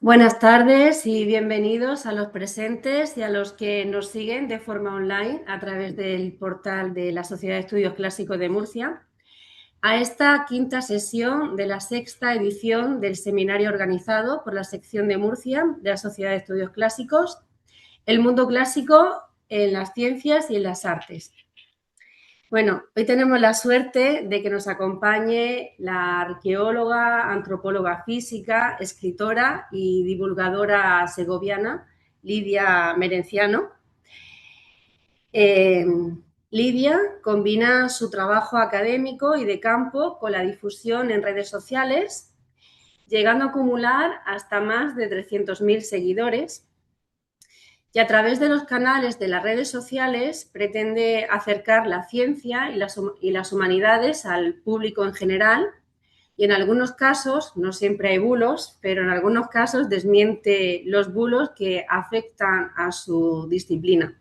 Buenas tardes y bienvenidos a los presentes y a los que nos siguen de forma online a través del portal de la Sociedad de Estudios Clásicos de Murcia, a esta quinta sesión de la sexta edición del seminario organizado por la sección de Murcia de la Sociedad de Estudios Clásicos, El mundo clásico en las ciencias y en las artes. Bueno, hoy tenemos la suerte de que nos acompañe la arqueóloga, antropóloga física, escritora y divulgadora segoviana, Lidia Merenciano. Eh, Lidia combina su trabajo académico y de campo con la difusión en redes sociales, llegando a acumular hasta más de 300.000 seguidores. Y a través de los canales de las redes sociales pretende acercar la ciencia y las humanidades al público en general y en algunos casos, no siempre hay bulos, pero en algunos casos desmiente los bulos que afectan a su disciplina.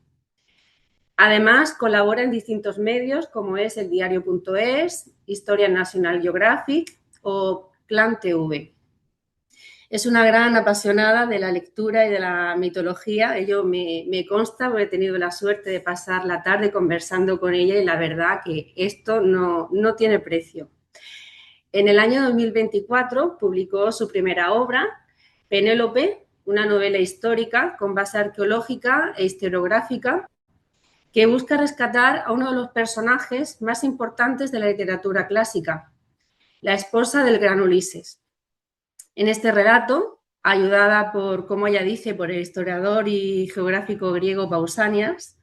Además, colabora en distintos medios como es el diario.es, Historia National Geographic o Clan TV. Es una gran apasionada de la lectura y de la mitología. Ello me consta, porque he tenido la suerte de pasar la tarde conversando con ella y la verdad que esto no tiene precio. En el año 2024 publicó su primera obra, Penélope, una novela histórica con base arqueológica e historiográfica que busca rescatar a uno de los personajes más importantes de la literatura clásica, la esposa del gran Ulises. En este relato, ayudada por, como ella dice, por el historiador y geográfico griego Pausanias,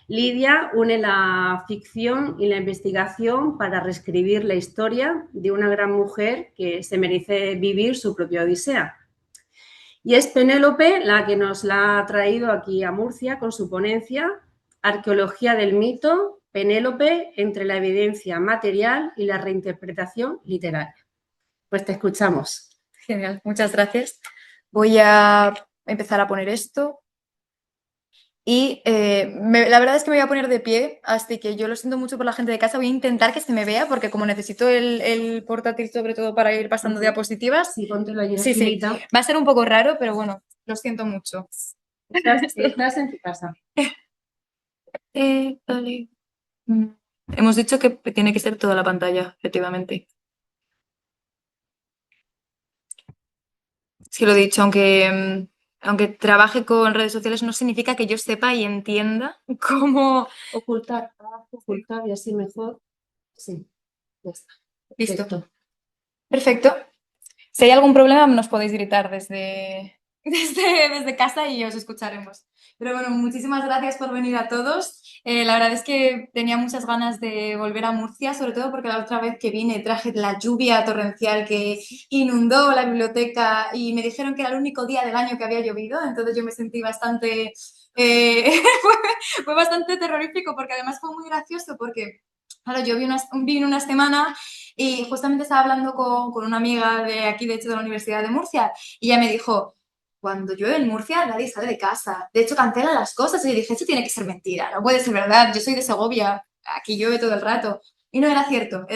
Lidia une la ficción y la investigación para reescribir la historia de una gran mujer que se merece vivir su propia odisea. Y es Penélope la que nos la ha traído aquí a Murcia con su ponencia Arqueología del mito, Penélope entre la evidencia material y la reinterpretación literaria. Pues te escuchamos. Genial, muchas gracias. Voy a empezar a poner esto y la verdad es que me voy a poner de pie, así que yo lo siento mucho por la gente de casa. Voy a intentar que se me vea porque como necesito el portátil sobre todo para ir pasando diapositivas, Sí, póntelo allí en la sí, esquinita. va a ser un poco raro, pero bueno, lo siento mucho. Estás en tu casa. Vale. Hemos dicho que tiene que ser toda la pantalla, efectivamente. Sí, lo he dicho, aunque trabaje con redes sociales no significa que yo sepa y entienda cómo... Ocultar y así mejor. Sí, ya está. Listo. Perfecto. Perfecto. Si hay algún problema nos podéis gritar desde casa y os escucharemos. Pero bueno, muchísimas gracias por venir a todos. La verdad es que tenía muchas ganas de volver a Murcia, sobre todo porque la otra vez que vine traje la lluvia torrencial que inundó la biblioteca y me dijeron que era el único día del año que había llovido, entonces yo me sentí bastante... fue bastante terrorífico porque además fue muy gracioso porque, claro, yo vine una semana y justamente estaba hablando con una amiga de aquí, de hecho, de la Universidad de Murcia, y ella me dijo, cuando llueve en Murcia nadie sale de casa, de hecho cancelan las cosas, y yo dije, eso tiene que ser mentira, no puede ser verdad, yo soy de Segovia, aquí llueve todo el rato. Y no era cierto,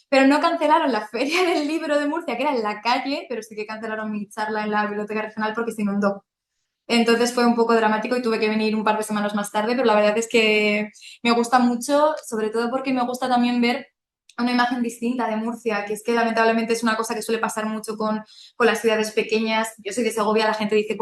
pero no cancelaron la Feria del Libro de Murcia, que era en la calle, pero sí que cancelaron mi charla en la Biblioteca Regional porque se inundó. Entonces fue un poco dramático y tuve que venir un par de semanas más tarde, pero la verdad es que me gusta mucho, sobre todo porque me gusta también ver una imagen distinta de Murcia, que es que lamentablemente es una cosa que suele pasar mucho con las ciudades pequeñas. Yo soy de Segovia, la gente dice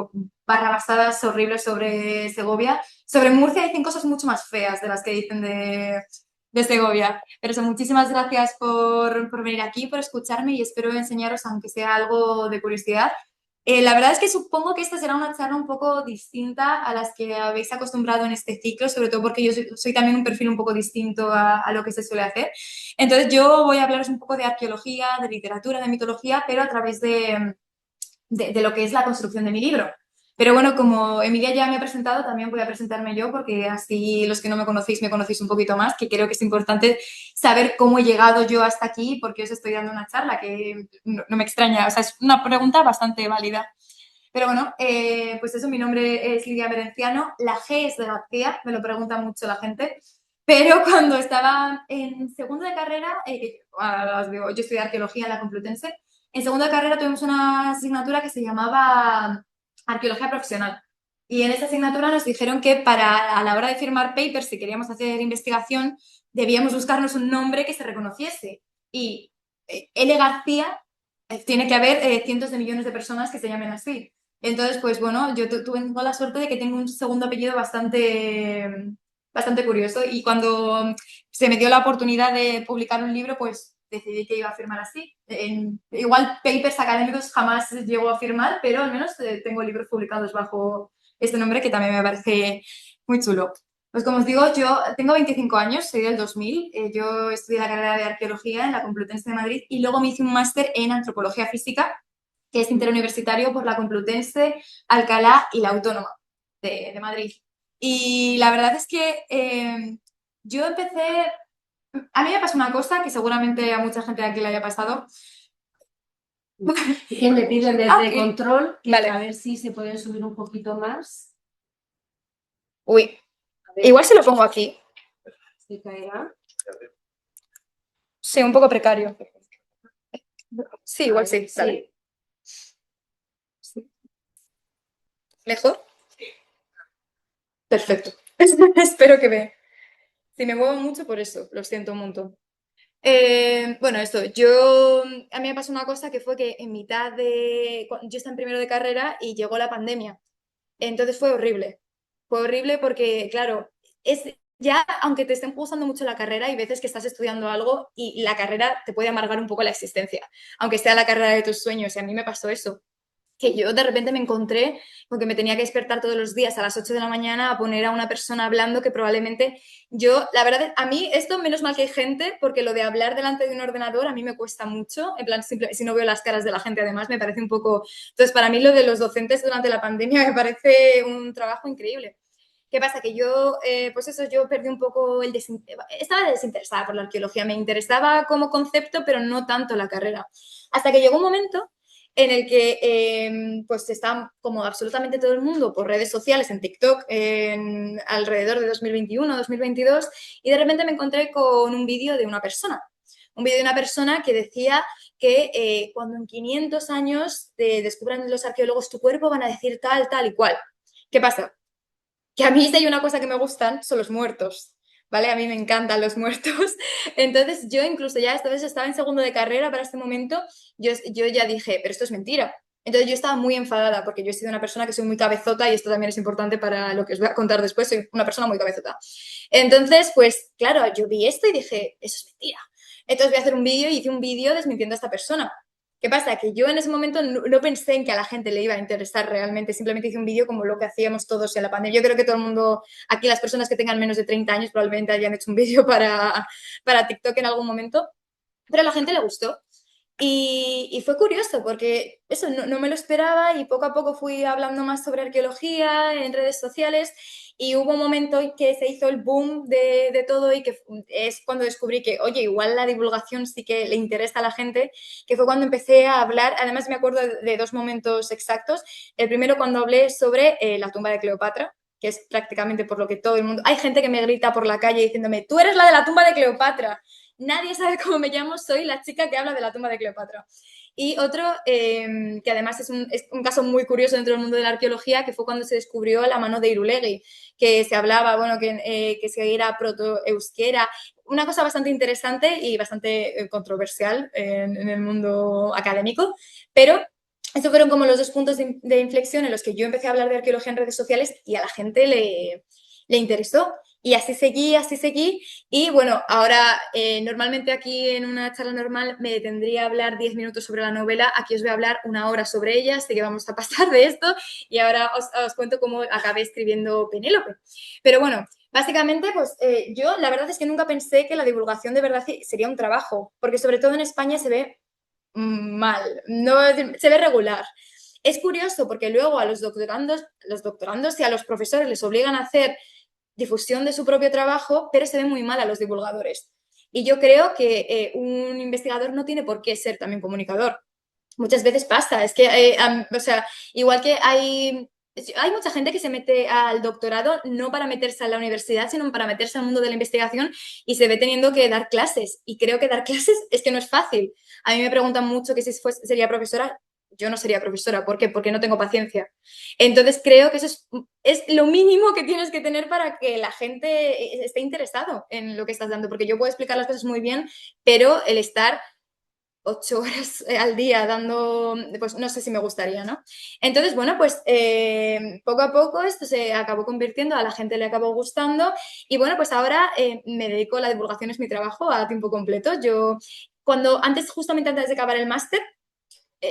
barrabasadas horribles sobre Segovia. Sobre Murcia dicen cosas mucho más feas de las que dicen de Segovia. Pero eso, muchísimas gracias por venir aquí, por escucharme y espero enseñaros, aunque sea algo de curiosidad. La verdad es que supongo que esta será una charla un poco distinta a las que habéis acostumbrado en este ciclo, sobre todo porque yo soy también un perfil un poco distinto a lo que se suele hacer. Entonces yo voy a hablaros un poco de arqueología, de literatura, de mitología, pero a través de lo que es la construcción de mi libro. Pero bueno, como Emilia ya me ha presentado, también voy a presentarme yo, porque así los que no me conocéis un poquito más, que creo que es importante saber cómo he llegado yo hasta aquí y por qué os estoy dando una charla, que no me extraña, o sea, es una pregunta bastante válida. Pero bueno, pues eso, mi nombre es Lidia Merenciano, la G es de García, me lo pregunta mucho la gente, pero cuando estaba en segundo de carrera, os digo, yo estudié arqueología en la Complutense, en segundo de carrera tuvimos una asignatura que se llamaba Arqueología Profesional. Y en esa asignatura nos dijeron que a la hora de firmar papers, si queríamos hacer investigación, debíamos buscarnos un nombre que se reconociese. Y L. García, tiene que haber cientos de millones de personas que se llamen así. Entonces, pues bueno, yo tuve la suerte de que tengo un segundo apellido bastante curioso. Y cuando se me dio la oportunidad de publicar un libro, pues decidí que iba a firmar así. Igual papers académicos jamás llego a firmar, pero al menos tengo libros publicados bajo este nombre que también me parece muy chulo. Pues como os digo, yo tengo 25 años, soy del 2000, yo estudié la carrera de Arqueología en la Complutense de Madrid y luego me hice un máster en Antropología Física, que es interuniversitario por la Complutense, Alcalá y la Autónoma de Madrid. Y la verdad es que yo empecé, a mí me pasó una cosa que seguramente a mucha gente de aquí le haya pasado. Que me piden desde Ok. control, que Vale. a ver si se puede subir un poquito más. Uy, A ver, igual se lo pongo aquí. se caerá. Sí, un poco precario. Sí, A igual ver, sí, vale. sí. ¿Mejor? Perfecto. Espero que me... Si me muevo mucho por eso, lo siento un montón. Bueno, esto, a mí me pasó una cosa que fue que en mitad yo estaba en primero de carrera y llegó la pandemia. Entonces fue horrible. Fue horrible porque, claro, ya, aunque te estén gustando mucho la carrera, hay veces que estás estudiando algo y la carrera te puede amargar un poco la existencia, aunque sea la carrera de tus sueños. Y a mí me pasó eso, que yo de repente me encontré con que me tenía que despertar todos los días a las 8 de la mañana a poner a una persona hablando que probablemente yo, la verdad, a mí esto menos mal que hay gente, porque lo de hablar delante de un ordenador a mí me cuesta mucho, en plan, si no veo las caras de la gente además me parece un poco... Entonces, para mí lo de los docentes durante la pandemia me parece un trabajo increíble. ¿Qué pasa? Que yo, pues eso, yo perdí un poco estaba desinteresada por la arqueología, me interesaba como concepto, pero no tanto la carrera. Hasta que llegó un momento en el que pues está como absolutamente todo el mundo por redes sociales, en TikTok, alrededor de 2021, 2022, y de repente me encontré con un vídeo de una persona. Un vídeo de una persona que decía que cuando en 500 años descubran los arqueólogos tu cuerpo van a decir tal, tal y cual. ¿Qué pasa? Que a mí si hay una cosa que me gustan son los muertos, ¿vale? A mí me encantan los muertos. Entonces yo incluso ya esta vez estaba en segundo de carrera para este momento, yo ya dije, pero esto es mentira. Entonces yo estaba muy enfadada porque yo he sido una persona que soy muy cabezota y esto también es importante para lo que os voy a contar después, soy una persona muy cabezota. Entonces, pues claro, yo vi esto y dije, eso es mentira. Entonces voy a hacer un vídeo y hice un vídeo desmintiendo a esta persona. ¿Qué pasa? Que yo en ese momento no pensé en que a la gente le iba a interesar realmente, simplemente hice un vídeo como lo que hacíamos todos en la pandemia. Yo creo que todo el mundo, aquí las personas que tengan menos de 30 años probablemente hayan hecho un vídeo para TikTok en algún momento, pero a la gente le gustó. Y fue curioso porque eso no me lo esperaba y poco a poco fui hablando más sobre arqueología en redes sociales y hubo un momento en que se hizo el boom de todo y que es cuando descubrí que, oye, igual la divulgación sí que le interesa a la gente, que fue cuando empecé a hablar, además me acuerdo de dos momentos exactos. El primero cuando hablé sobre la tumba de Cleopatra, que es prácticamente por lo que todo el mundo... Hay gente que me grita por la calle diciéndome, tú eres la de la tumba de Cleopatra. Nadie sabe cómo me llamo, soy la chica que habla de la tumba de Cleopatra. Y otro, que además es un caso muy curioso dentro del mundo de la arqueología, que fue cuando se descubrió la mano de Irulegui, que se hablaba, bueno, que se era proto-euskera, una cosa bastante interesante y bastante controversial en el mundo académico, pero estos fueron como los dos puntos de inflexión en los que yo empecé a hablar de arqueología en redes sociales y a la gente le interesó. Y así seguí. Y bueno, ahora normalmente aquí en una charla normal me tendría a hablar 10 minutos sobre la novela. Aquí os voy a hablar una hora sobre ella, así que vamos a pasar de esto. Y ahora os cuento cómo acabé escribiendo Penélope. Pero bueno, básicamente, pues yo la verdad es que nunca pensé que la divulgación de verdad sería un trabajo, porque sobre todo en España se ve mal, no, se ve regular. Es curioso porque luego a los doctorandos y a los profesores les obligan a hacer difusión de su propio trabajo, pero se ve muy mal a los divulgadores. Y yo creo que un investigador no tiene por qué ser también comunicador. Muchas veces pasa, es que, o sea, igual que hay hay mucha gente que se mete al doctorado no para meterse a la universidad, sino para meterse al mundo de la investigación y se ve teniendo que dar clases. Y creo que dar clases es que no es fácil. A mí me preguntan mucho que si sería profesora. Yo no sería profesora. ¿Por qué? Porque no tengo paciencia. Entonces creo que eso es lo mínimo que tienes que tener para que la gente esté interesado en lo que estás dando. Porque yo puedo explicar las cosas muy bien, pero el estar 8 horas al día dando, pues no sé si me gustaría, ¿no? Entonces, bueno, pues poco a poco esto se acabó convirtiendo, a la gente le acabó gustando y bueno, pues ahora me dedico, la divulgación es mi trabajo a tiempo completo. Yo, justamente antes de acabar el máster,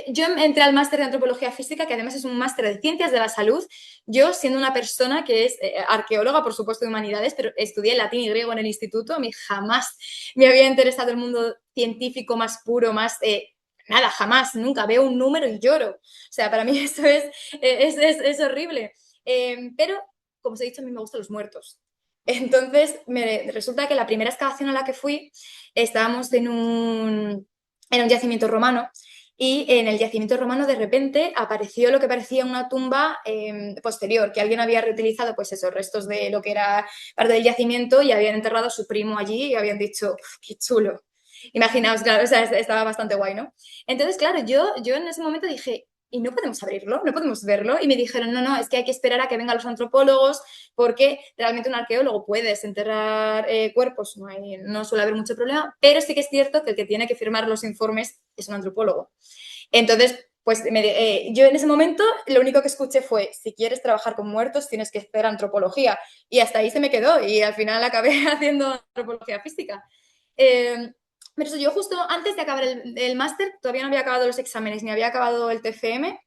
yo entré al máster de antropología física, que además es un máster de ciencias de la salud. Yo, siendo una persona que es arqueóloga, por supuesto, de humanidades, pero estudié latín y griego en el instituto, a mí jamás me había interesado el mundo científico más puro, más... nada, jamás, nunca veo un número y lloro. O sea, para mí eso es horrible. Pero, como os he dicho, a mí me gustan los muertos. Entonces, me resulta que la primera excavación a la que fui, estábamos en un yacimiento romano y en el yacimiento romano de repente apareció lo que parecía una tumba posterior, que alguien había reutilizado pues esos restos de lo que era parte del yacimiento y habían enterrado a su primo allí y habían dicho, qué chulo. Imaginaos, claro, o sea, estaba bastante guay, ¿no? Entonces, claro, yo en ese momento dije, ¿y no podemos abrirlo? ¿No podemos verlo? Y me dijeron, no, no, es que hay que esperar a que vengan los antropólogos porque realmente un arqueólogo puede desenterrar cuerpos, no suele haber mucho problema, pero sí que es cierto que el que tiene que firmar los informes es un antropólogo. Entonces, pues yo en ese momento lo único que escuché fue, si quieres trabajar con muertos tienes que hacer antropología. Y hasta ahí se me quedó y al final acabé haciendo antropología física. Pero eso, yo justo antes de acabar el máster todavía no había acabado los exámenes ni había acabado el TFM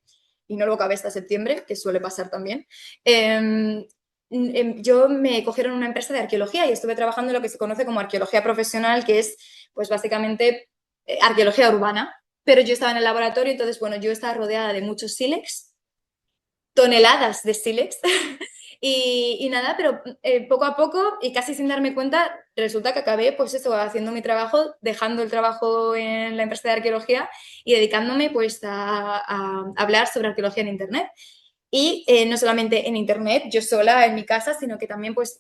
y no lo acabé hasta septiembre, que suele pasar también. Yo me cogieron en una empresa de arqueología y estuve trabajando en lo que se conoce como arqueología profesional, que es pues básicamente arqueología urbana, pero yo estaba en el laboratorio, entonces, bueno, yo estaba rodeada de muchos sílex, toneladas de sílex, y nada, pero poco a poco y casi sin darme cuenta, resulta que acabé, pues eso, haciendo mi trabajo, dejando el trabajo en la empresa de arqueología y dedicándome pues a hablar sobre arqueología en Internet. Y no solamente en Internet, yo sola en mi casa, sino que también pues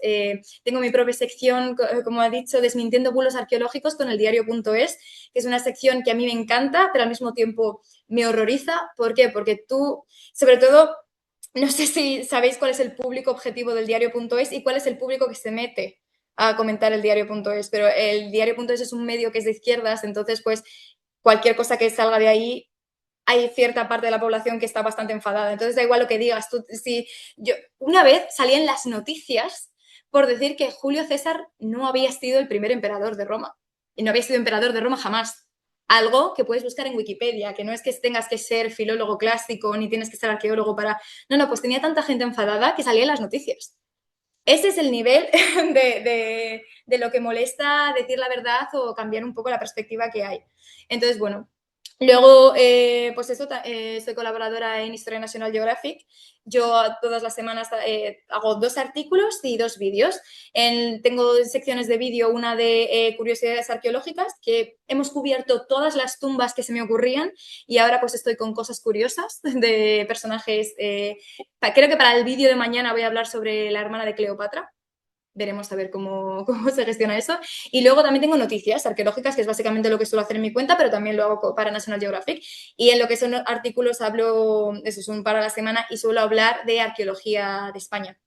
tengo mi propia sección, como ha dicho, desmintiendo bulos arqueológicos con el diario.es, que es una sección que a mí me encanta, pero al mismo tiempo me horroriza. ¿Por qué? Porque tú, sobre todo, no sé si sabéis cuál es el público objetivo del diario.es y cuál es el público que se mete a comentar el diario.es, pero el diario.es es un medio que es de izquierdas, entonces pues cualquier cosa que salga de ahí hay cierta parte de la población que está bastante enfadada. Entonces da igual lo que digas. Tú, si yo una vez salí en las noticias por decir que Julio César no había sido el primer emperador de Roma y no había sido emperador de Roma jamás. Algo que puedes buscar en Wikipedia, que no es que tengas que ser filólogo clásico ni tienes que ser arqueólogo para... No, no, pues tenía tanta gente enfadada que salía en las noticias. Ese es el nivel de lo que molesta decir la verdad o cambiar un poco la perspectiva que hay. Entonces, bueno, luego, pues eso, soy colaboradora en Historia National Geographic. Yo todas las semanas hago 2 artículos y 2 vídeos. Tengo secciones de vídeo, una de curiosidades arqueológicas, que hemos cubierto todas las tumbas que se me ocurrían y ahora pues estoy con cosas curiosas de personajes. Creo que para el vídeo de mañana voy a hablar sobre la hermana de Cleopatra. Veremos a ver cómo se gestiona eso. Y luego también tengo noticias arqueológicas, que es básicamente lo que suelo hacer en mi cuenta, pero también lo hago para National Geographic. Y en lo que son artículos hablo, eso es un para la semana, y suelo hablar de arqueología de España.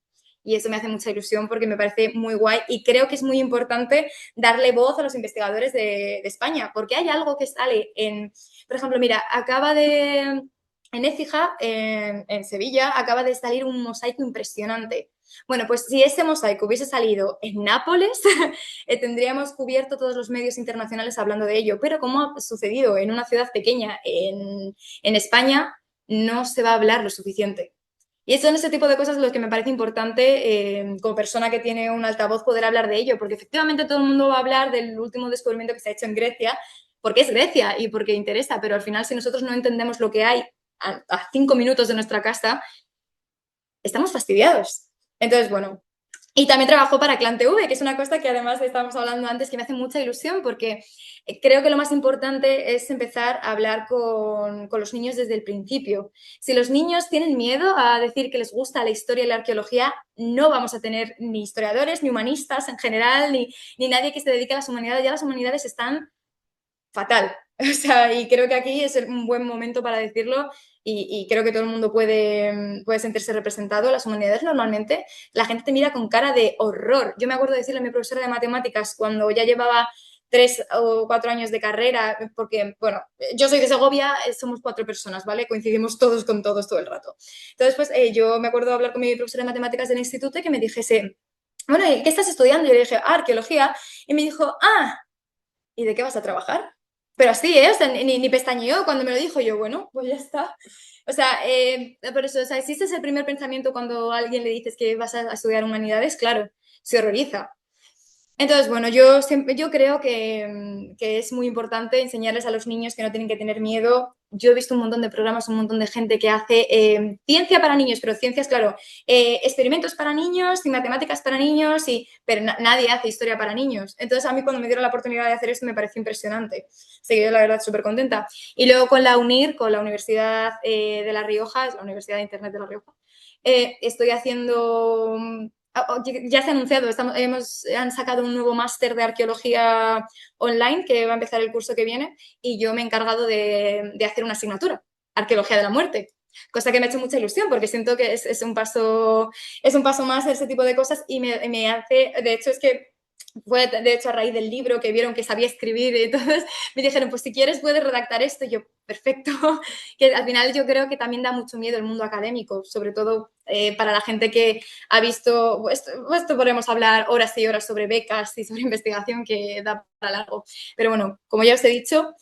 Y eso me hace mucha ilusión porque me parece muy guay y creo que es muy importante darle voz a los investigadores de España, porque hay algo que sale por ejemplo, mira, en Écija, en Sevilla, acaba de salir un mosaico impresionante. Bueno, pues si ese mosaico hubiese salido en Nápoles, tendríamos cubierto todos los medios internacionales hablando de ello. Pero como ha sucedido en una ciudad pequeña en España, no se va a hablar lo suficiente. Y son ese tipo de cosas lo que me parece importante como persona que tiene un altavoz poder hablar de ello, porque efectivamente todo el mundo va a hablar del último descubrimiento que se ha hecho en Grecia, porque es Grecia y porque interesa, pero al final si nosotros no entendemos lo que hay a 5 minutos de nuestra casa, estamos fastidiados. Entonces, bueno, Y también trabajo para Clan TV, que es una cosa que además estábamos hablando antes que me hace mucha ilusión porque creo que lo más importante es empezar a hablar con los niños desde el principio. Si los niños tienen miedo a decir que les gusta la historia y la arqueología, no vamos a tener ni historiadores, ni humanistas en general, ni nadie que se dedique a las humanidades. Ya las humanidades están fatal. O sea, y creo que aquí es un buen momento para decirlo y creo que todo el mundo puede sentirse representado. Las humanidades normalmente la gente te mira con cara de horror. Yo me acuerdo de decirle a mi profesora de matemáticas cuando ya llevaba 3 o 4 años de carrera, porque, bueno, yo soy de Segovia, somos 4 personas, ¿vale? Coincidimos todos con todos todo el rato. Entonces, pues yo me acuerdo de hablar con mi profesora de matemáticas del instituto y que me dijese, bueno, ¿y qué estás estudiando? Yo le dije, arqueología. Y me dijo, ¿y de qué vas a trabajar? Pero así, ¿eh? O sea, ni pestañeó cuando me lo dijo. Yo, bueno, pues ya está. O sea, por eso, o sea, existe ese primer pensamiento cuando a alguien le dices que vas a estudiar humanidades, claro, se horroriza. Entonces, bueno, yo creo que es muy importante enseñarles a los niños que no tienen que tener miedo. Yo he visto un montón de programas, un montón de gente que hace ciencia para niños, pero ciencias, claro, experimentos para niños y matemáticas para niños, pero nadie hace historia para niños. Entonces, a mí cuando me dieron la oportunidad de hacer esto me pareció impresionante. Así que yo, la verdad, súper contenta. Y luego con la UNIR, con la Universidad de La Rioja, es la Universidad de Internet de La Rioja, estoy haciendo ya se ha anunciado, han sacado un nuevo máster de arqueología online que va a empezar el curso que viene y yo me he encargado de hacer una asignatura, arqueología de la muerte. Cosa que me ha hecho mucha ilusión porque siento que es un paso más de ese tipo de cosas y me hace, de hecho es que fue de hecho a raíz del libro que vieron que sabía escribir y entonces me dijeron, pues si quieres puedes redactar esto y yo, perfecto, que al final yo creo que también da mucho miedo el mundo académico, sobre todo para la gente que ha visto, esto podremos hablar horas y horas sobre becas y sobre investigación que da para largo, pero bueno, como ya os he dicho,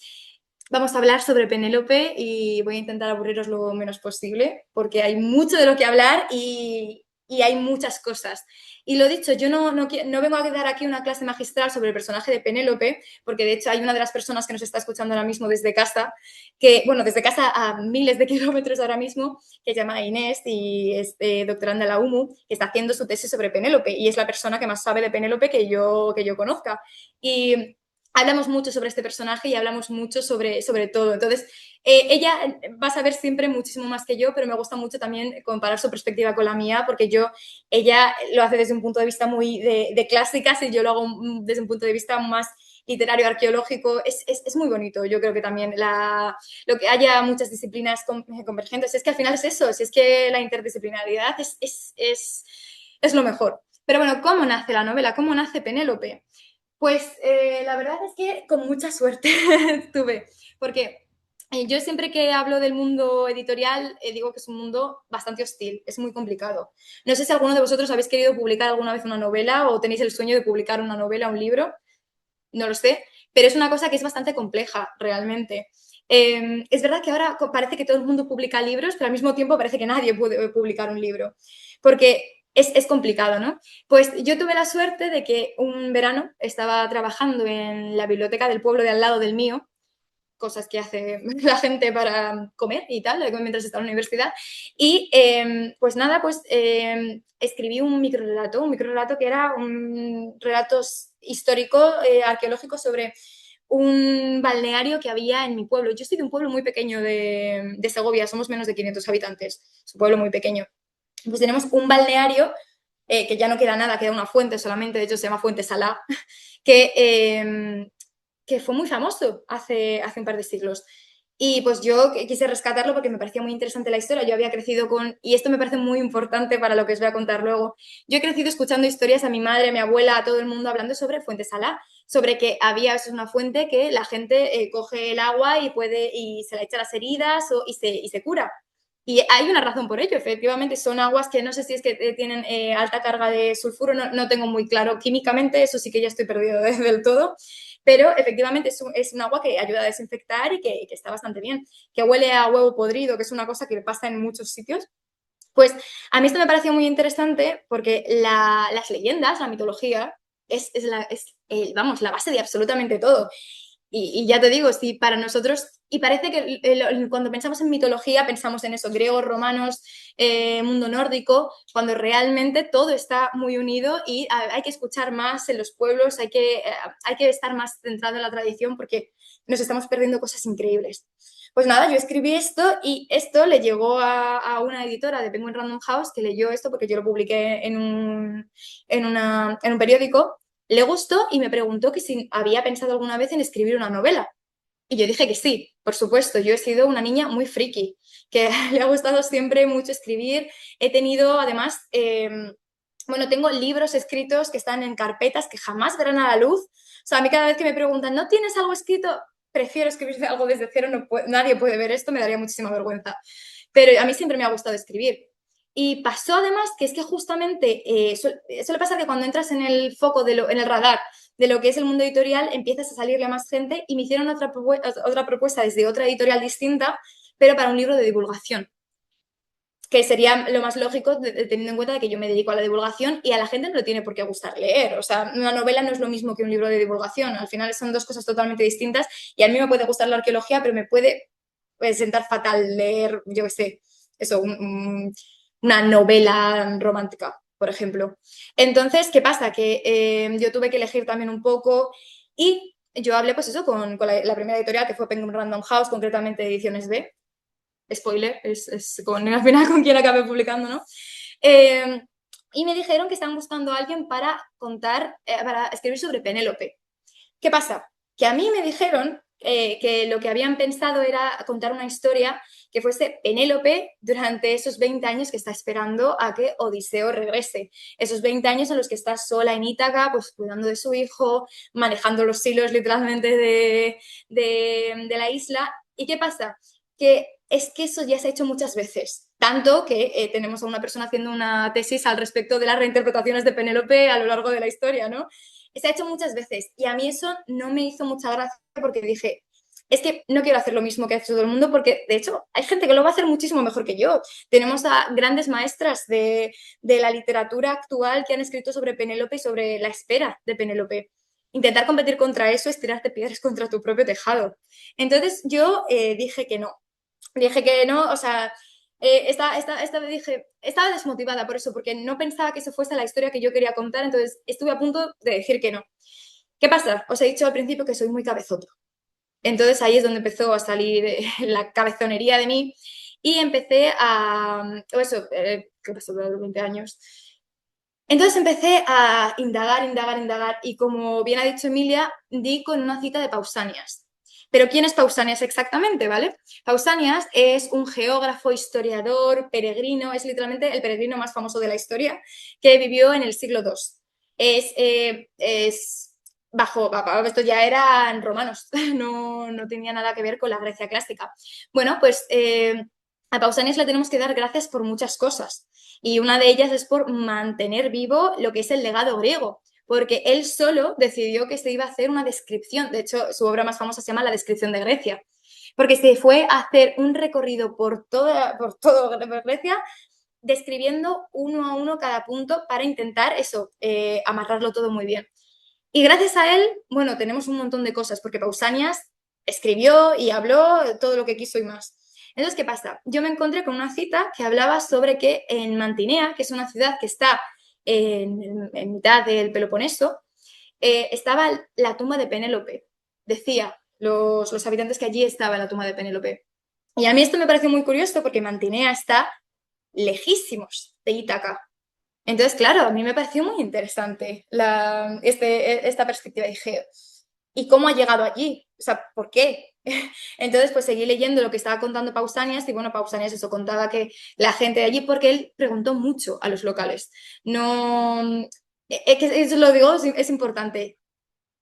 vamos a hablar sobre Penélope y voy a intentar aburriros lo menos posible porque hay mucho de lo que hablar y hay muchas cosas. Y lo dicho, yo no vengo a dar aquí una clase magistral sobre el personaje de Penélope, porque de hecho hay una de las personas que nos está escuchando ahora mismo desde casa, que, bueno, desde casa a miles de kilómetros ahora mismo, que se llama Inés y es doctoranda de la UMU, que está haciendo su tesis sobre Penélope y es la persona que más sabe de Penélope que yo conozca. Y hablamos mucho sobre este personaje y hablamos mucho sobre todo. Entonces, ella va a saber siempre muchísimo más que yo, pero me gusta mucho también comparar su perspectiva con la mía, porque ella lo hace desde un punto de vista muy de clásicas y yo lo hago desde un punto de vista más literario, arqueológico. Es muy bonito. Yo creo que también lo que haya muchas disciplinas convergentes, es que al final es eso, si es que la interdisciplinaridad es lo mejor. Pero bueno, ¿cómo nace la novela? ¿Cómo nace Penélope? Pues la verdad es que con mucha suerte tuve, porque yo siempre que hablo del mundo editorial digo que es un mundo bastante hostil, es muy complicado. No sé si alguno de vosotros habéis querido publicar alguna vez una novela o tenéis el sueño de publicar una novela, un libro, no lo sé, pero es una cosa que es bastante compleja realmente. Es verdad que ahora parece que todo el mundo publica libros, pero al mismo tiempo parece que nadie puede publicar un libro, porque es complicado, ¿no? Pues yo tuve la suerte de que un verano estaba trabajando en la biblioteca del pueblo de al lado del mío, cosas que hace la gente para comer y tal, mientras está en la universidad. Y pues nada, pues escribí un microrelato que era un relato histórico, arqueológico sobre un balneario que había en mi pueblo. Yo soy de un pueblo muy pequeño de Segovia, somos menos de 500 habitantes, es un pueblo muy pequeño. Pues tenemos un balneario que ya no queda nada, queda una fuente solamente, de hecho se llama Fuente Salá, que, que fue muy famoso hace un par de siglos. Y pues yo quise rescatarlo porque me parecía muy interesante la historia. Yo había crecido y esto me parece muy importante para lo que os voy a contar luego, yo he crecido escuchando historias a mi madre, a mi abuela, a todo el mundo hablando sobre Fuente Salá, sobre que había, es una fuente que la gente coge el agua y se la echa a las heridas y se cura. Y hay una razón por ello, efectivamente, son aguas que no sé si es que tienen alta carga de sulfuro, no tengo muy claro químicamente, eso sí que ya estoy perdido del todo, pero efectivamente es un agua que ayuda a desinfectar y que está bastante bien, que huele a huevo podrido, que es una cosa que pasa en muchos sitios. Pues a mí esto me pareció muy interesante porque las leyendas, la mitología, vamos, la base de absolutamente todo. y ya te digo, si para nosotros, y parece que cuando pensamos en mitología pensamos en eso, griegos, romanos, mundo nórdico, cuando realmente todo está muy unido y hay que escuchar más en los pueblos, hay que estar más centrado en la tradición porque nos estamos perdiendo cosas increíbles. Pues nada, yo escribí esto y esto le llegó a una editora de Penguin Random House que leyó esto porque yo lo publiqué en un periódico, le gustó y me preguntó que si había pensado alguna vez en escribir una novela. Y yo dije que sí, por supuesto. Yo he sido una niña muy friki, que le ha gustado siempre mucho escribir. He tenido, además, bueno, tengo libros escritos que están en carpetas que jamás verán a la luz. O sea, a mí cada vez que me preguntan, ¿no tienes algo escrito? Prefiero escribir algo desde cero, nadie puede ver esto, me daría muchísima vergüenza. Pero a mí siempre me ha gustado escribir. Y pasó además que es que justamente suele pasar que cuando entras en el foco, en el radar de lo que es el mundo editorial, empiezas a salirle a más gente y me hicieron otra propuesta desde otra editorial distinta, pero para un libro de divulgación, que sería lo más lógico teniendo en cuenta de que yo me dedico a la divulgación y a la gente no le tiene por qué gustar leer. O sea, una novela no es lo mismo que un libro de divulgación. Al final son dos cosas totalmente distintas y a mí me puede gustar la arqueología, pero me puede sentar fatal leer, yo qué sé, eso, una novela romántica, por ejemplo. Entonces, ¿qué pasa? Que yo tuve que elegir también un poco y yo hablé pues eso con la primera editorial que fue Penguin Random House, concretamente Ediciones B. Spoiler, es al final con quien acabé publicando, ¿no? Eh, y me dijeron que estaban buscando a alguien para contar, para escribir sobre Penélope. ¿Qué pasa? Que a mí me dijeron que lo que habían pensado era contar una historia que fuese Penélope durante esos 20 años que está esperando a que Odiseo regrese. Esos 20 años en los que está sola en Ítaca, pues cuidando de su hijo, manejando los hilos literalmente de la isla. ¿Y qué pasa? Que es que eso ya se ha hecho muchas veces. Tanto que tenemos a una persona haciendo una tesis al respecto de las reinterpretaciones de Penélope a lo largo de la historia, ¿no? Se ha hecho muchas veces y a mí eso no me hizo mucha gracia porque dije, es que no quiero hacer lo mismo que hace todo el mundo porque de hecho hay gente que lo va a hacer muchísimo mejor que yo. Tenemos a grandes maestras de la literatura actual que han escrito sobre Penélope y sobre la espera de Penélope. Intentar competir contra eso es tirarte piedras contra tu propio tejado. Entonces yo dije que no, o sea, dije, estaba desmotivada por eso, porque no pensaba que eso fuese la historia que yo quería contar, entonces estuve a punto de decir que no. ¿Qué pasa? Os he dicho al principio que soy muy cabezota. Entonces ahí es donde empezó a salir la cabezonería de mí y empecé o eso, ¿qué pasó de los 20 años? Entonces empecé a indagar y como bien ha dicho Emilia, di con una cita de Pausanias. Pero ¿quién es Pausanias exactamente, vale? Pausanias es un geógrafo, historiador, peregrino, es literalmente el peregrino más famoso de la historia, que vivió en el siglo II. Es esto ya eran romanos, no tenía nada que ver con la Grecia clásica. Bueno, pues a Pausanias le tenemos que dar gracias por muchas cosas. Y una de ellas es por mantener vivo lo que es el legado griego, porque él solo decidió que se iba a hacer una descripción. De hecho, su obra más famosa se llama La descripción de Grecia, porque se fue a hacer un recorrido por toda Grecia, describiendo uno a uno cada punto para intentar eso, amarrarlo todo muy bien. Y gracias a él, bueno, tenemos un montón de cosas, porque Pausanias escribió y habló todo lo que quiso y más. Entonces, ¿qué pasa? Yo me encontré con una cita que hablaba sobre que en Mantinea, que es una ciudad que está en mitad del Peloponeso, estaba la tumba de Penélope. Decía los habitantes que allí estaba la tumba de Penélope. Y a mí esto me parece muy curioso porque Mantinea está lejísimos de Ítaca. Entonces, claro, a mí me pareció muy interesante esta perspectiva. Dije, ¿y cómo ha llegado allí? O sea, ¿por qué? Entonces, pues seguí leyendo lo que estaba contando Pausanias y bueno, Pausanias eso contaba que la gente de allí, porque él preguntó mucho a los locales. No, es que eso lo digo, es importante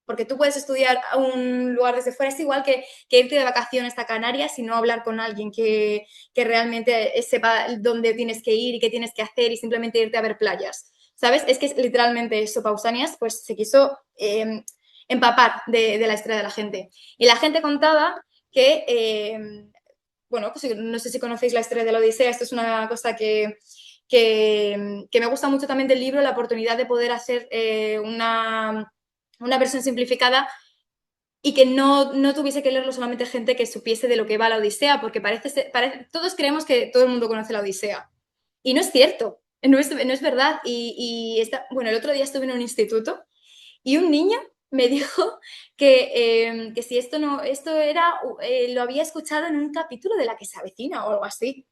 porque tú puedes estudiar a un lugar desde fuera, es igual que irte de vacaciones a Canarias y no hablar con alguien que realmente sepa dónde tienes que ir y qué tienes que hacer y simplemente irte a ver playas. ¿Sabes? Es que es literalmente eso, Pausanias, pues se quiso empapar de la historia de la gente. Y la gente contaba que, bueno, pues no sé si conocéis la historia de la Odisea, esto es una cosa que me gusta mucho también del libro, la oportunidad de poder hacer una versión simplificada y que no tuviese que leerlo solamente gente que supiese de lo que va la Odisea, porque todos creemos que todo el mundo conoce la Odisea. Y no es cierto, no es verdad. Bueno, el otro día estuve en un instituto y un niño me dijo que si lo había escuchado en un capítulo de La que se avecina o algo así.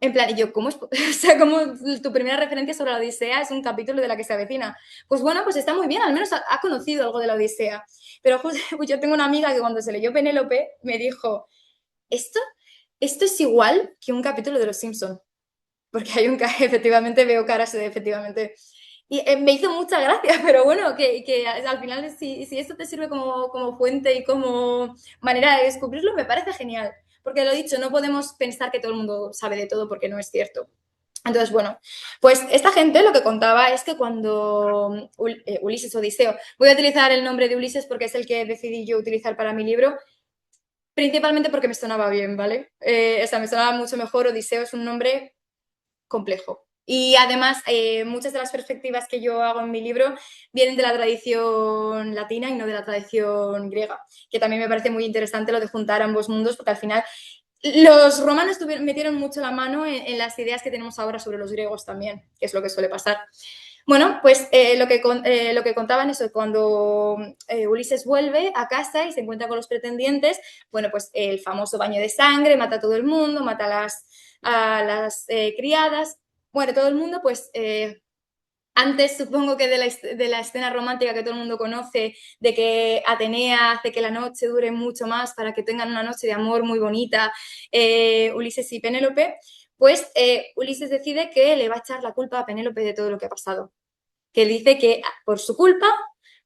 En plan, y yo, ¿cómo es? O sea, ¿cómo tu primera referencia sobre la Odisea es un capítulo de La que se avecina? Pues bueno, pues está muy bien, al menos ha conocido algo de la Odisea. Pero justo, pues yo tengo una amiga que cuando se leyó Penélope me dijo, ¿esto? Esto es igual que un capítulo de Los Simpson, porque efectivamente veo caras de efectivamente. Y me hizo mucha gracia, pero bueno, que al final si esto te sirve como fuente y como manera de descubrirlo, me parece genial. Porque lo dicho, no podemos pensar que todo el mundo sabe de todo porque no es cierto. Entonces, bueno, pues esta gente lo que contaba es que cuando Ulises Odiseo, voy a utilizar el nombre de Ulises porque es el que decidí yo utilizar para mi libro, principalmente porque me sonaba bien, ¿vale? O sea, me sonaba mucho mejor. Odiseo es un nombre complejo. Y además, muchas de las perspectivas que yo hago en mi libro vienen de la tradición latina y no de la tradición griega, que también me parece muy interesante lo de juntar ambos mundos, porque al final los romanos metieron mucho la mano en las ideas que tenemos ahora sobre los griegos también, que es lo que suele pasar. Bueno, pues lo que contaban es que cuando Ulises vuelve a casa y se encuentra con los pretendientes, bueno, pues el famoso baño de sangre, mata a todo el mundo, mata a las criadas, muere todo el mundo, pues antes supongo que de la escena romántica que todo el mundo conoce, de que Atenea hace que la noche dure mucho más para que tengan una noche de amor muy bonita, Ulises y Penélope, pues Ulises decide que le va a echar la culpa a Penélope de todo lo que ha pasado. Que dice que por su culpa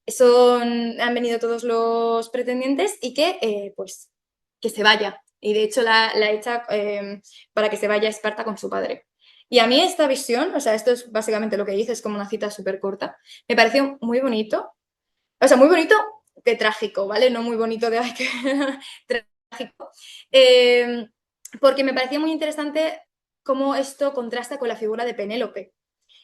han venido todos los pretendientes y pues, que se vaya. Y de hecho la echa para que se vaya a Esparta con su padre. Y a mí esta visión, o sea, esto es básicamente lo que dice, es como una cita súper corta, me pareció muy bonito. O sea, muy bonito de trágico, ¿vale? No muy bonito de, ay, qué trágico. Eh, porque me parecía muy interesante cómo esto contrasta con la figura de Penélope.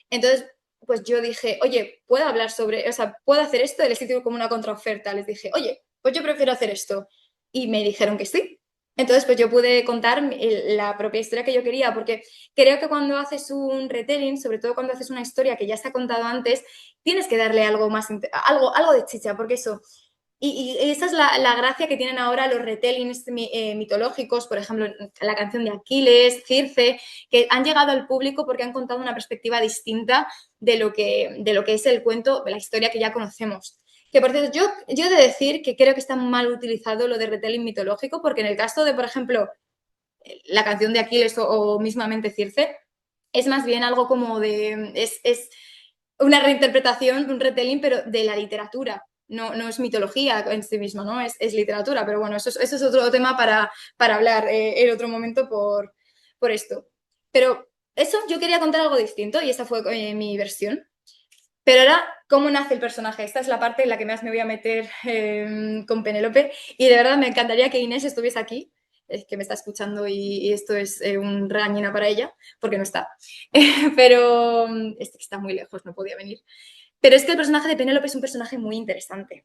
Entonces, pues yo dije, oye, ¿puedo hablar o sea, ¿puedo hacer esto? Les hice como una contraoferta. Les dije, oye, pues yo prefiero hacer esto. Y me dijeron que sí. Entonces, pues yo pude contar la propia historia que yo quería, porque creo que cuando haces un retelling, sobre todo cuando haces una historia que ya se ha contado antes, tienes que darle algo más, algo de chicha, porque eso, y esa es la gracia que tienen ahora los retellings mitológicos, por ejemplo, la canción de Aquiles, Circe, que han llegado al público porque han contado una perspectiva distinta de lo que es el cuento, la historia que ya conocemos. Que por cierto, yo he de decir que creo que está mal utilizado lo de retelling mitológico, porque en el caso de, por ejemplo, la canción de Aquiles o mismamente Circe, es más bien algo como es una reinterpretación, un retelling, pero de la literatura. No es mitología en sí misma, ¿no? Es literatura, pero bueno, eso es otro tema para hablar en otro momento por esto. Pero eso, yo quería contar algo distinto y esa fue mi versión. Pero ahora, ¿cómo nace el personaje? Esta es la parte en la que más me voy a meter con Penélope y de verdad me encantaría que Inés estuviese aquí, que me está escuchando y esto es un regañina para ella, porque no está. Pero este que está muy lejos, no podía venir. Pero es que el personaje de Penélope es un personaje muy interesante.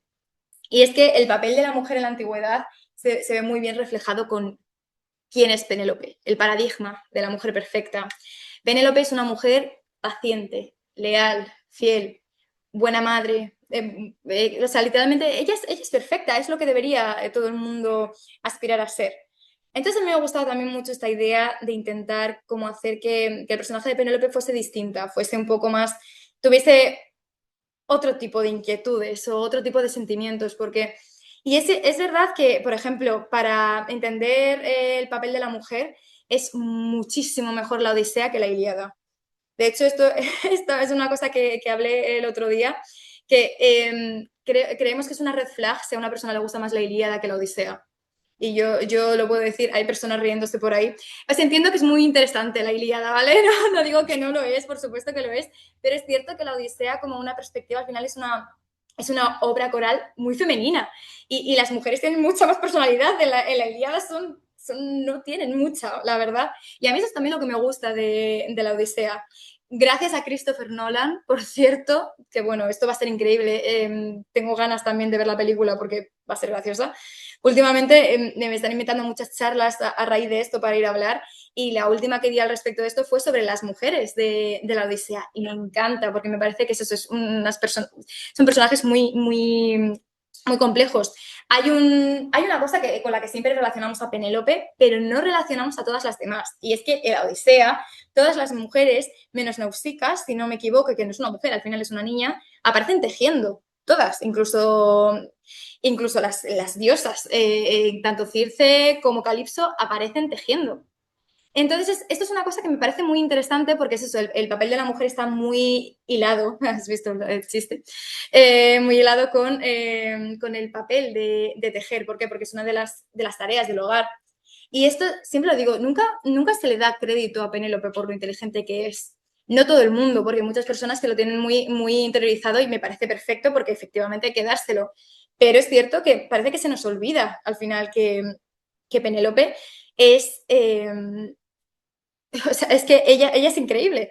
Y es que el papel de la mujer en la antigüedad se ve muy bien reflejado con quién es Penélope, el paradigma de la mujer perfecta. Penélope es una mujer paciente, leal, fiel, buena madre. O sea, literalmente ella es perfecta, es lo que debería todo el mundo aspirar a ser. Entonces a mí me ha gustado también mucho esta idea de intentar cómo hacer que el personaje de Penélope fuese distinta, fuese un poco más, tuviese otro tipo de inquietudes o otro tipo de sentimientos, porque... Y es verdad que, por ejemplo, para entender el papel de la mujer es muchísimo mejor la Odisea que la Ilíada. De hecho, esto es una cosa que hablé el otro día, que creemos que es una red flag si a una persona le gusta más la Ilíada que la Odisea. Y yo lo puedo decir, hay personas riéndose por ahí. Pues entiendo que es muy interesante la Ilíada, ¿vale? No digo que no lo es, por supuesto que lo es, pero es cierto que la Odisea como una perspectiva al final es una obra coral muy femenina y las mujeres tienen mucha más personalidad. En la Ilíada son no tienen mucha, la verdad. Y a mí eso es también lo que me gusta de la Odisea. Gracias a Christopher Nolan, por cierto, que bueno, esto va a ser increíble. Tengo ganas también de ver la película porque va a ser graciosa. Últimamente me están invitando muchas charlas a raíz de esto para ir a hablar y la última que di al respecto de esto fue sobre las mujeres de la Odisea y me encanta porque me parece que eso es son personajes muy complejos. Hay una cosa con la que siempre relacionamos a Penélope, pero no relacionamos a todas las demás. Y es que en la Odisea, todas las mujeres, menos Nausicaa, si no me equivoco, que no es una mujer, al final es una niña, aparecen tejiendo. Todas, incluso las diosas, tanto Circe como Calipso, aparecen tejiendo. Entonces, esto es una cosa que me parece muy interesante porque es eso, el papel de la mujer está muy hilado, has visto el chiste, muy hilado con el papel de tejer. ¿Por qué? Porque es una de las tareas del hogar. Y esto, siempre lo digo, nunca se le da crédito a Penélope por lo inteligente que es. No todo el mundo, porque hay muchas personas que lo tienen muy interiorizado y me parece perfecto porque efectivamente hay que dárselo. Pero es cierto que parece que se nos olvida al final que Penélope es, o sea, es que ella es increíble.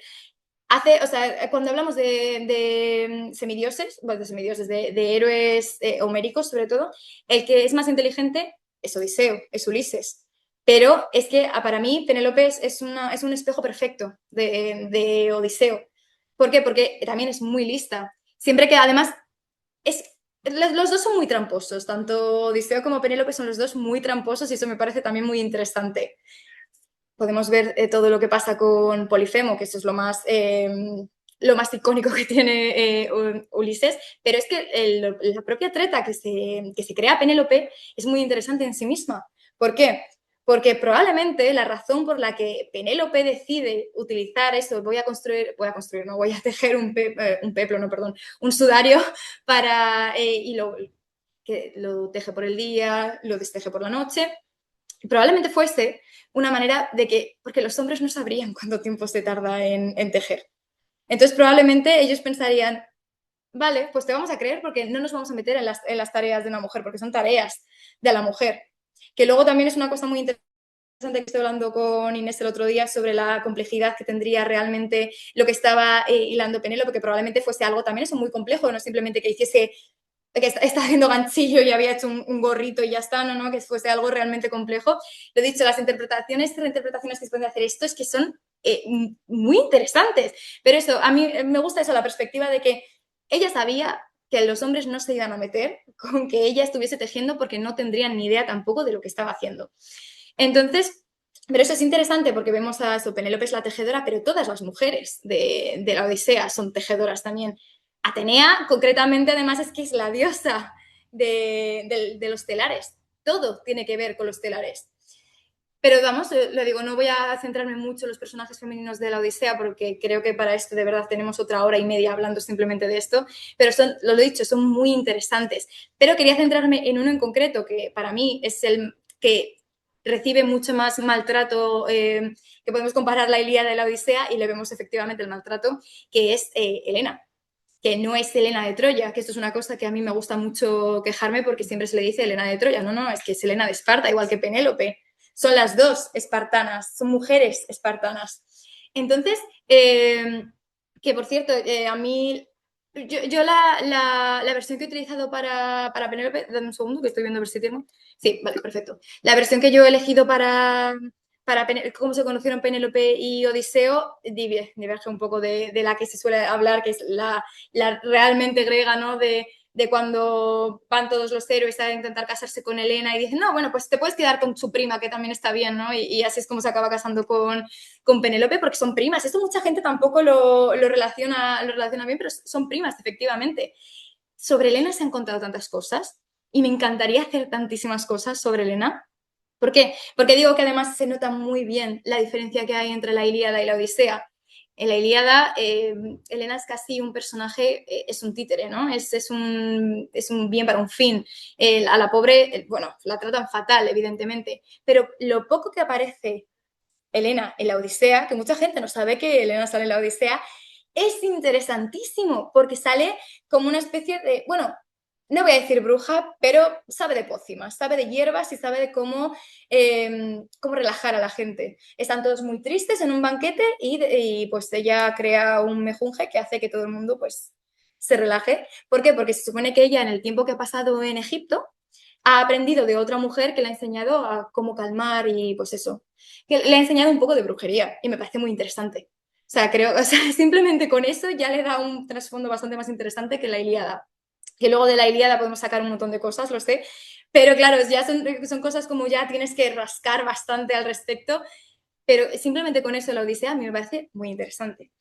O sea, cuando hablamos de semidioses, bueno, de semidioses, de héroes homéricos sobre todo, el que es más inteligente es Odiseo, es Ulises. Pero es que para mí Penélope es un espejo perfecto de Odiseo. ¿Por qué? Porque también es muy lista. Siempre que además es, los dos son muy tramposos, tanto Odiseo como Penélope son los dos muy tramposos y eso me parece también muy interesante. Podemos ver todo lo que pasa con Polifemo, que eso es lo más icónico que tiene Ulises, pero es que la propia treta que se crea Penélope es muy interesante en sí misma. ¿Por qué? Porque probablemente la razón por la que Penélope decide utilizar eso, no voy a tejer un peplo, no, perdón, un sudario que lo teje por el día, lo desteje por la noche, probablemente fuese una manera de que, porque los hombres no sabrían cuánto tiempo se tarda en tejer. Entonces probablemente ellos pensarían, vale, pues te vamos a creer porque no nos vamos a meter en las tareas de una mujer, porque son tareas de la mujer. Que luego también es una cosa muy interesante que estoy hablando con Inés el otro día sobre la complejidad que tendría realmente lo que estaba hilando Penélope, porque probablemente fuese algo también eso muy complejo, no simplemente que hiciese que está haciendo ganchillo y había hecho un gorrito y ya está, no, que fuese algo realmente complejo. Lo he dicho, las reinterpretaciones que se pueden hacer esto es que son muy interesantes. Pero eso, a mí me gusta eso, la perspectiva de que ella sabía que los hombres no se iban a meter con que ella estuviese tejiendo porque no tendrían ni idea tampoco de lo que estaba haciendo. Entonces, pero eso es interesante porque vemos a Penélope es la tejedora, pero todas las mujeres de la Odisea son tejedoras también. Atenea, concretamente, además, es que es la diosa de los telares. Todo tiene que ver con los telares. Pero vamos, lo digo, no voy a centrarme mucho en los personajes femeninos de la Odisea porque creo que para esto de verdad tenemos otra hora y media hablando simplemente de esto, pero lo he dicho, son muy interesantes. Pero quería centrarme en uno en concreto que para mí es el que recibe mucho más maltrato, que podemos comparar la Ilíada y la Odisea y le vemos efectivamente el maltrato, que es Helena, que no es Helena de Troya, que esto es una cosa que a mí me gusta mucho quejarme porque siempre se le dice Helena de Troya. No, es que es Helena de Esparta, igual que Penélope. Son las dos espartanas, son mujeres espartanas. Entonces, que por cierto, a mí, yo la versión que he utilizado para Penélope, dame un segundo que estoy viendo a ver si tengo. Sí, vale, perfecto. La versión que yo he elegido para cómo se conocieron Penélope y Odiseo, diverge un poco de la que se suele hablar, que es la realmente griega, ¿no? De cuando van todos los héroes a intentar casarse con Helena y dicen, no, bueno, pues te puedes quedar con su prima, que también está bien, ¿no? Y así es como se acaba casando con Penélope, porque son primas. Esto mucha gente tampoco lo relaciona bien, pero son primas, efectivamente. Sobre Helena se han contado tantas cosas y me encantaría hacer tantísimas cosas sobre Helena. ¿Por qué? Porque digo que además se nota muy bien la diferencia que hay entre la Ilíada y la Odisea. En la Ilíada, Helena es casi un personaje, es un títere, ¿no? Es un bien para un fin. A la pobre, bueno, la tratan fatal, evidentemente, pero lo poco que aparece Helena en la Odisea, que mucha gente no sabe que Helena sale en la Odisea, es interesantísimo, porque sale como una especie de, bueno, no voy a decir bruja, pero sabe de pócimas, sabe de hierbas y sabe de cómo relajar a la gente. Están todos muy tristes en un banquete y pues ella crea un mejunje que hace que todo el mundo pues se relaje. ¿Por qué? Porque se supone que ella en el tiempo que ha pasado en Egipto ha aprendido de otra mujer que le ha enseñado a cómo calmar y pues eso, que le ha enseñado un poco de brujería y me parece muy interesante. O sea, creo, o sea, simplemente con eso ya le da un trasfondo bastante más interesante que la Ilíada. Que luego de la Ilíada podemos sacar un montón de cosas, lo sé, pero claro, ya son cosas como ya tienes que rascar bastante al respecto, pero simplemente con eso la Odisea a mí me parece muy interesante.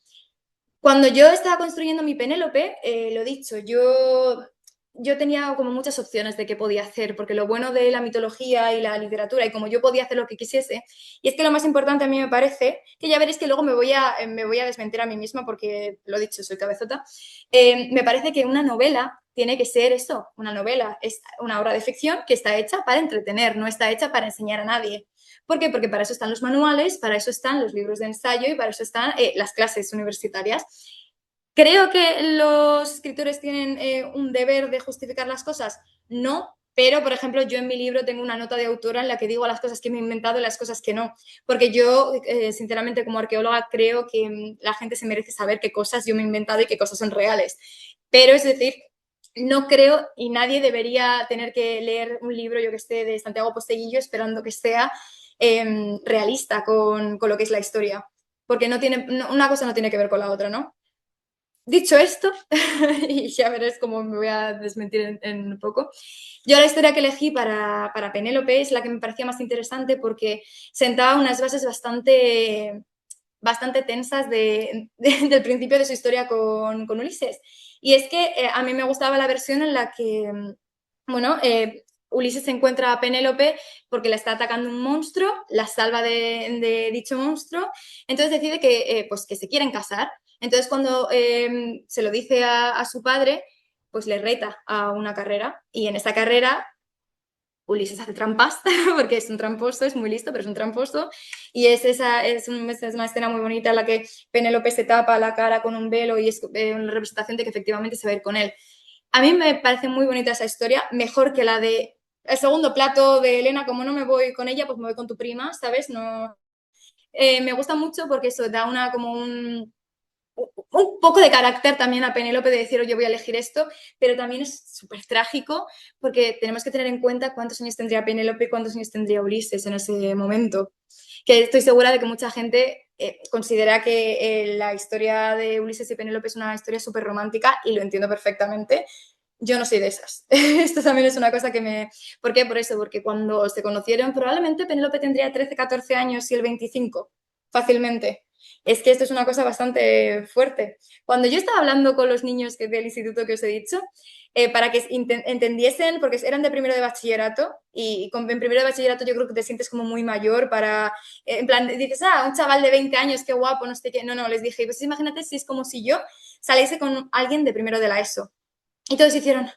Cuando yo estaba construyendo mi Penélope, lo dicho, yo tenía como muchas opciones de qué podía hacer, porque lo bueno de la mitología y la literatura, y como yo podía hacer lo que quisiese, y es que lo más importante a mí me parece, que ya veréis que luego me voy a desmentir a mí misma, porque lo dicho, soy cabezota, me parece que una novela tiene que ser eso, una novela es una obra de ficción que está hecha para entretener, no está hecha para enseñar a nadie. ¿Por qué? Porque para eso están los manuales, para eso están los libros de ensayo y para eso están las clases universitarias. ¿Creo que los escritores tienen un deber de justificar las cosas? No, pero, por ejemplo, yo en mi libro tengo una nota de autora en la que digo las cosas que me he inventado y las cosas que no. Porque yo, sinceramente, como arqueóloga, creo que la gente se merece saber qué cosas yo me he inventado y qué cosas son reales. Pero, es decir, no creo y nadie debería tener que leer un libro, yo que sé, de Santiago Posteguillo esperando que sea realista con lo que es la historia. Porque una cosa no tiene que ver con la otra, ¿no? Dicho esto, y ya veréis cómo me voy a desmentir en un poco, yo la historia que elegí para Penélope es la que me parecía más interesante porque sentaba unas bases bastante tensas del principio de su historia con Ulises. Y es que a mí me gustaba la versión en la que, bueno, Ulises se encuentra a Penélope porque la está atacando un monstruo, la salva de dicho monstruo, entonces decide pues, que se quieren casar. Entonces cuando se lo dice a su padre, pues le reta a una carrera y en esta carrera Ulises hace trampas, porque es un tramposo, es muy listo, pero es un tramposo. Y es una escena muy bonita en la que Penélope se tapa la cara con un velo y es una representación de que efectivamente se va a ir con él. A mí me parece muy bonita esa historia, mejor que la de el segundo plato de Elena, como no me voy con ella, pues me voy con tu prima, ¿sabes? No, me gusta mucho porque eso da como un poco de carácter también a Penélope de decir, oye, voy a elegir esto, pero también es súper trágico porque tenemos que tener en cuenta cuántos años tendría Penélope y cuántos años tendría Ulises en ese momento. Que estoy segura de que mucha gente considera que la historia de Ulises y Penélope es una historia súper romántica y lo entiendo perfectamente. Yo no soy de esas. Esto también es una cosa que me... ¿Por qué? Por eso, porque cuando se conocieron probablemente Penélope tendría 13, 14 años y el 25, fácilmente. Es que esto es una cosa bastante fuerte. Cuando yo estaba hablando con los niños del instituto que os he dicho, para que entendiesen, porque eran de primero de bachillerato, y en primero de bachillerato yo creo que te sientes como muy mayor para, en plan, dices, un chaval de 20 años, qué guapo, no sé qué. No, les dije, pues imagínate si es como si yo saliese con alguien de primero de la ESO. Y todos hicieron,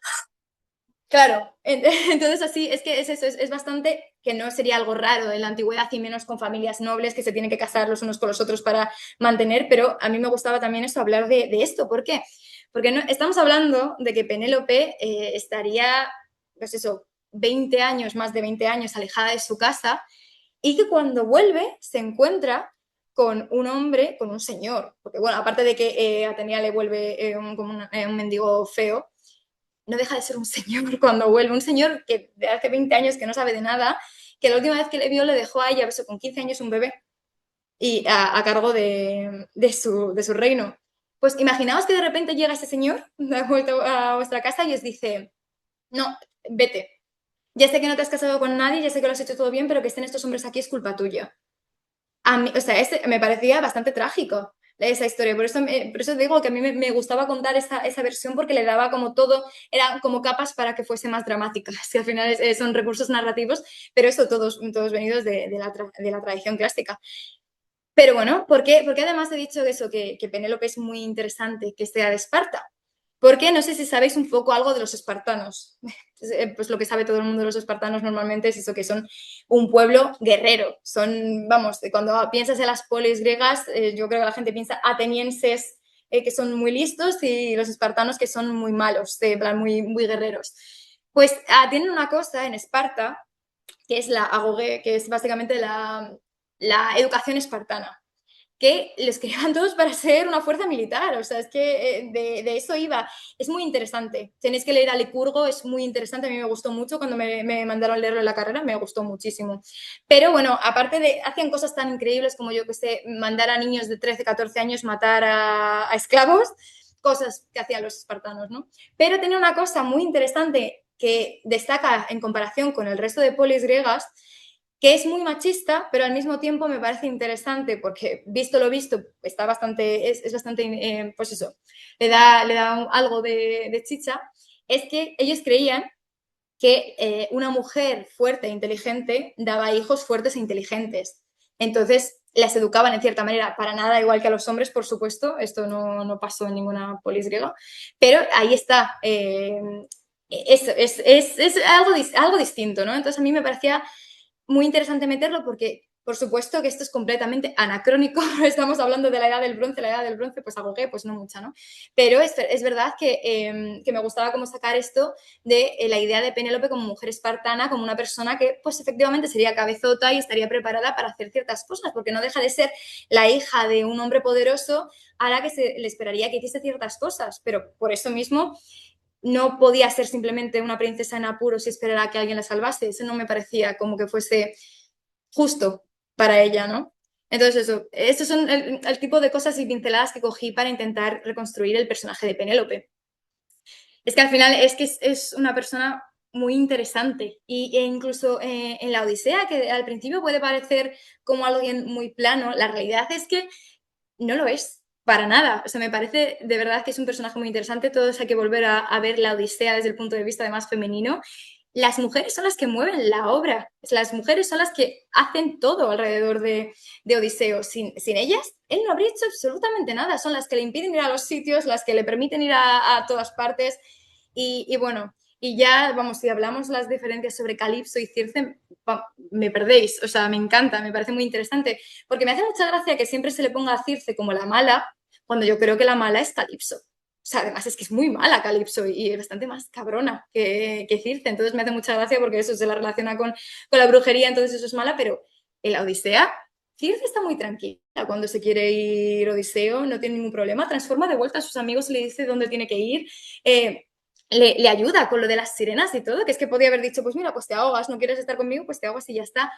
claro, entonces así es que es eso, es bastante que no sería algo raro en la antigüedad y menos con familias nobles que se tienen que casar los unos con los otros para mantener, pero a mí me gustaba también eso, hablar de esto. ¿Por qué? Porque no, estamos hablando de que Penélope estaría, pues eso, 20 años, más de 20 años alejada de su casa y que cuando vuelve se encuentra con un hombre, con un señor, porque bueno, aparte de que Atenea le vuelve como un mendigo feo, no deja de ser un señor cuando vuelve, un señor que de hace 20 años que no sabe de nada, que la última vez que le vio le dejó a ella, con 15 años, un bebé y a cargo de su reino. Pues imaginaos que de repente llega ese señor de vuelta a vuestra casa y os dice, no, vete, ya sé que no te has casado con nadie, ya sé que lo has hecho todo bien, pero que estén estos hombres aquí es culpa tuya. A mí, o sea, me parecía bastante trágico esa historia. Por eso digo que a mí me gustaba contar esa versión porque le daba como todo, eran como capas para que fuese más dramática. Que al final son recursos narrativos, pero eso todos venidos de la tradición clásica. Pero bueno, ¿por qué además he dicho eso, que Penélope es muy interesante que sea de Esparta? Porque no sé si sabéis un poco algo de los espartanos. Pues lo que sabe todo el mundo de los espartanos normalmente es eso, que son un pueblo guerrero. Son, vamos, cuando piensas en las polis griegas, yo creo que la gente piensa atenienses que son muy listos, y los espartanos que son muy malos, en plan muy, muy guerreros. Pues tienen una cosa en Esparta, que es la agoge, que es básicamente la educación espartana, que les creaban todos para ser una fuerza militar. O sea, es que de eso iba. Es muy interesante. Tenéis que leer a Licurgo, es muy interesante. A mí me gustó mucho cuando me mandaron a leerlo en la carrera, me gustó muchísimo. Pero bueno, aparte de, hacían cosas tan increíbles como, yo que sé, mandar a niños de 13, 14 años matar a esclavos, cosas que hacían los espartanos, ¿no? Pero tenía una cosa muy interesante que destaca en comparación con el resto de polis griegas, que es muy machista, pero al mismo tiempo me parece interesante porque, visto lo visto, está bastante, es bastante, pues eso, le da algo de chicha. Es que ellos creían que una mujer fuerte e inteligente daba hijos fuertes e inteligentes. Entonces, las educaban en cierta manera, para nada igual que a los hombres, por supuesto, esto no pasó en ninguna polis griega, pero ahí está. Es algo distinto, ¿no? Entonces, a mí me parecía muy interesante meterlo porque, por supuesto, que esto es completamente anacrónico. Estamos hablando de la edad del bronce, pues agogué, pues no mucha, ¿no? Pero es verdad que me gustaba como sacar esto de la idea de Penélope como mujer espartana, como una persona que, pues efectivamente, sería cabezota y estaría preparada para hacer ciertas cosas, porque no deja de ser la hija de un hombre poderoso a la que se le esperaría que hiciese ciertas cosas, pero por eso mismo no podía ser simplemente una princesa en apuros y esperar a que alguien la salvase. Eso no me parecía como que fuese justo para ella, ¿no? Entonces, estos son el tipo de cosas y pinceladas que cogí para intentar reconstruir el personaje de Penélope. Es que al final es que es una persona muy interesante, e incluso en la Odisea, que al principio puede parecer como alguien muy plano, la realidad es que no lo es, para nada. O sea, me parece de verdad que es un personaje muy interesante. Todos hay que volver a ver la Odisea desde el punto de vista además femenino. Las mujeres son las que mueven la obra, las mujeres son las que hacen todo alrededor de Odiseo. Sin ellas, él no habría hecho absolutamente nada. Son las que le impiden ir a los sitios, las que le permiten ir a todas partes. Y bueno, y ya, vamos, si hablamos las diferencias sobre Calipso y Circe, me perdéis. O sea, me encanta, me parece muy interesante, porque me hace mucha gracia que siempre se le ponga a Circe como la mala, cuando yo creo que la mala es Calipso. O sea, además es que es muy mala Calipso y es bastante más cabrona que Circe. Entonces me hace mucha gracia porque eso se la relaciona con la brujería, entonces eso es mala, pero en la Odisea, Circe está muy tranquila. Cuando se quiere ir Odiseo, no tiene ningún problema, transforma de vuelta a sus amigos y le dice dónde tiene que ir. Le ayuda con lo de las sirenas y todo, que es que podía haber dicho, pues mira, pues te ahogas, no quieres estar conmigo, pues te ahogas y ya está.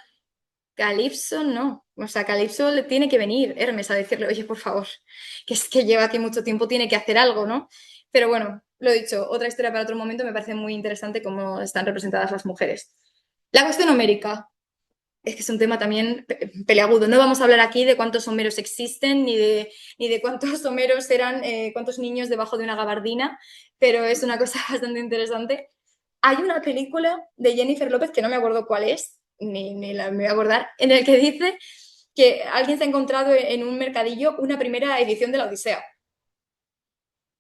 Calipso no, o sea, Calipso le tiene que venir Hermes a decirle, oye, por favor, que es que lleva aquí mucho tiempo, tiene que hacer algo, ¿no? Pero bueno, lo he dicho, otra historia para otro momento, me parece muy interesante cómo están representadas las mujeres. La cuestión homérica, es que es un tema también peleagudo. No vamos a hablar aquí de cuántos homeros existen, ni de cuántos homeros eran, cuántos niños debajo de una gabardina, pero es una cosa bastante interesante. Hay una película de Jennifer López, que no me acuerdo cuál es, ni la me voy a acordar, en el que dice que alguien se ha encontrado en un mercadillo una primera edición de la Odisea.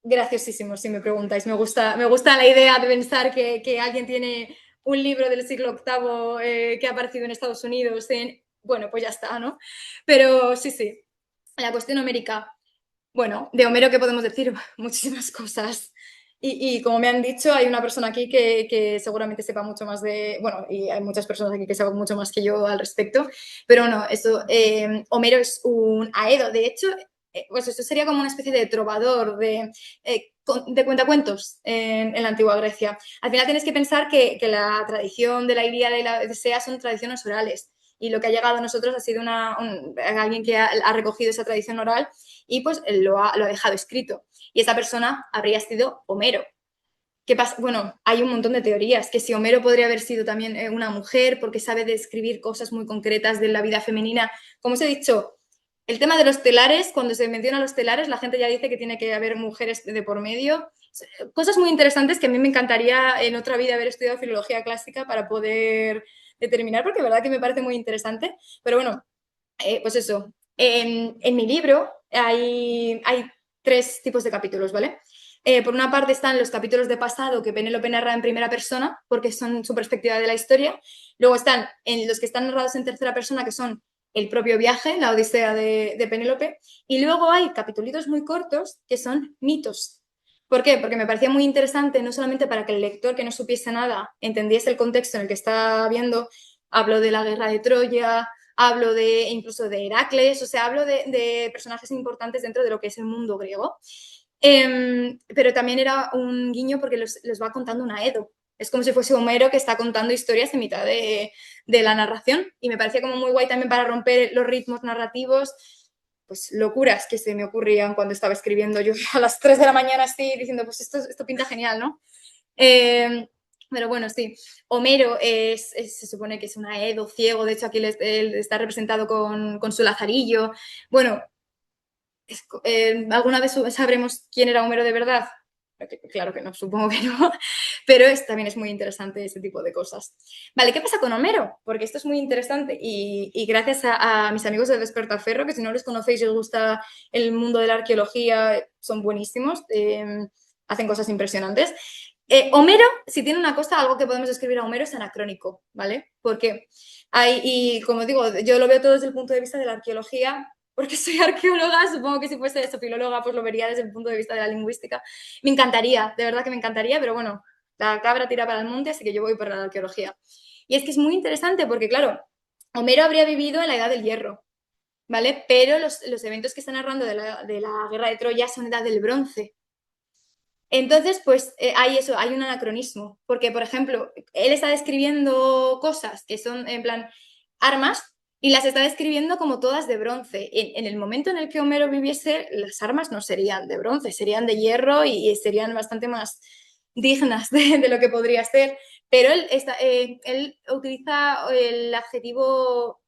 Graciosísimo, si me preguntáis. Me gusta la idea de pensar que alguien tiene un libro del siglo VIII que ha aparecido en Estados Unidos. Bueno, pues ya está, ¿no? Pero sí, sí. La cuestión homérica. Bueno, de Homero, ¿qué podemos decir? Muchísimas cosas. Y como me han dicho, hay una persona aquí que seguramente sepa mucho más de. Bueno, y hay muchas personas aquí que saben mucho más que yo al respecto. Pero no, eso. Homero es un aedo. De hecho, pues eso sería como una especie de trovador, de cuentacuentos en la antigua Grecia. Al final tienes que pensar que la tradición de la Ilíada y la Odisea son tradiciones orales. Y lo que ha llegado a nosotros ha sido alguien que ha recogido esa tradición oral y pues lo ha dejado escrito. Y esa persona habría sido Homero. ¿Qué pasa? Bueno, hay un montón de teorías, que si Homero podría haber sido también una mujer porque sabe describir cosas muy concretas de la vida femenina. Como os he dicho, el tema de los telares, cuando se menciona los telares, la gente ya dice que tiene que haber mujeres de por medio. Cosas muy interesantes que a mí me encantaría en otra vida haber estudiado filología clásica para poder determinar, porque la verdad que me parece muy interesante. Pero bueno, pues eso. En mi libro hay tres tipos de capítulos, ¿vale? Por una parte están los capítulos de pasado que Penélope narra en primera persona, porque son su perspectiva de la historia. Luego están en los que están narrados en tercera persona, que son el propio viaje, la Odisea de Penélope, y luego hay capítulos muy cortos que son mitos. ¿Por qué? Porque me parecía muy interesante, no solamente para que el lector que no supiese nada entendiese el contexto en el que está viendo, hablo de la guerra de Troya, hablo de incluso de Heracles, o sea, hablo de personajes importantes dentro de lo que es el mundo griego. Pero también era un guiño porque los va contando una Edo. Es como si fuese Homero que está contando historias en mitad de la narración y me parecía como muy guay también para romper los ritmos narrativos, pues locuras que se me ocurrían cuando estaba escribiendo yo a las 3 de la mañana así diciendo pues esto pinta genial, ¿no? Pero bueno, sí, Homero se supone que es una Edo ciego, de hecho aquí él está representado con su lazarillo. Bueno, ¿alguna vez sabremos quién era Homero de verdad? Claro que no, supongo que no, pero también es muy interesante ese tipo de cosas. Vale, ¿qué pasa con Homero? Porque esto es muy interesante y gracias a mis amigos de Despertaferro, que si no les conocéis y os gusta el mundo de la arqueología, son buenísimos, hacen cosas impresionantes. Homero, si tiene una cosa, algo que podemos escribir a Homero es anacrónico, ¿vale? Porque hay, y como digo, yo lo veo todo desde el punto de vista de la arqueología, porque soy arqueóloga, supongo que si fuese eso, filóloga, pues lo vería desde el punto de vista de la lingüística. Me encantaría, de verdad que me encantaría, pero bueno, la cabra tira para el monte, así que yo voy por la arqueología. Y es que es muy interesante porque, claro, Homero habría vivido en la Edad del Hierro, ¿vale? Pero los eventos que están narrando de la guerra de Troya son Edad del Bronce. Entonces, pues hay eso, hay un anacronismo, porque, por ejemplo, él está describiendo cosas que son, en plan, armas, y las está describiendo como todas de bronce. En el momento en el que Homero viviese, las armas no serían de bronce, serían de hierro y serían bastante más dignas de lo que podría ser. Pero él utiliza el adjetivo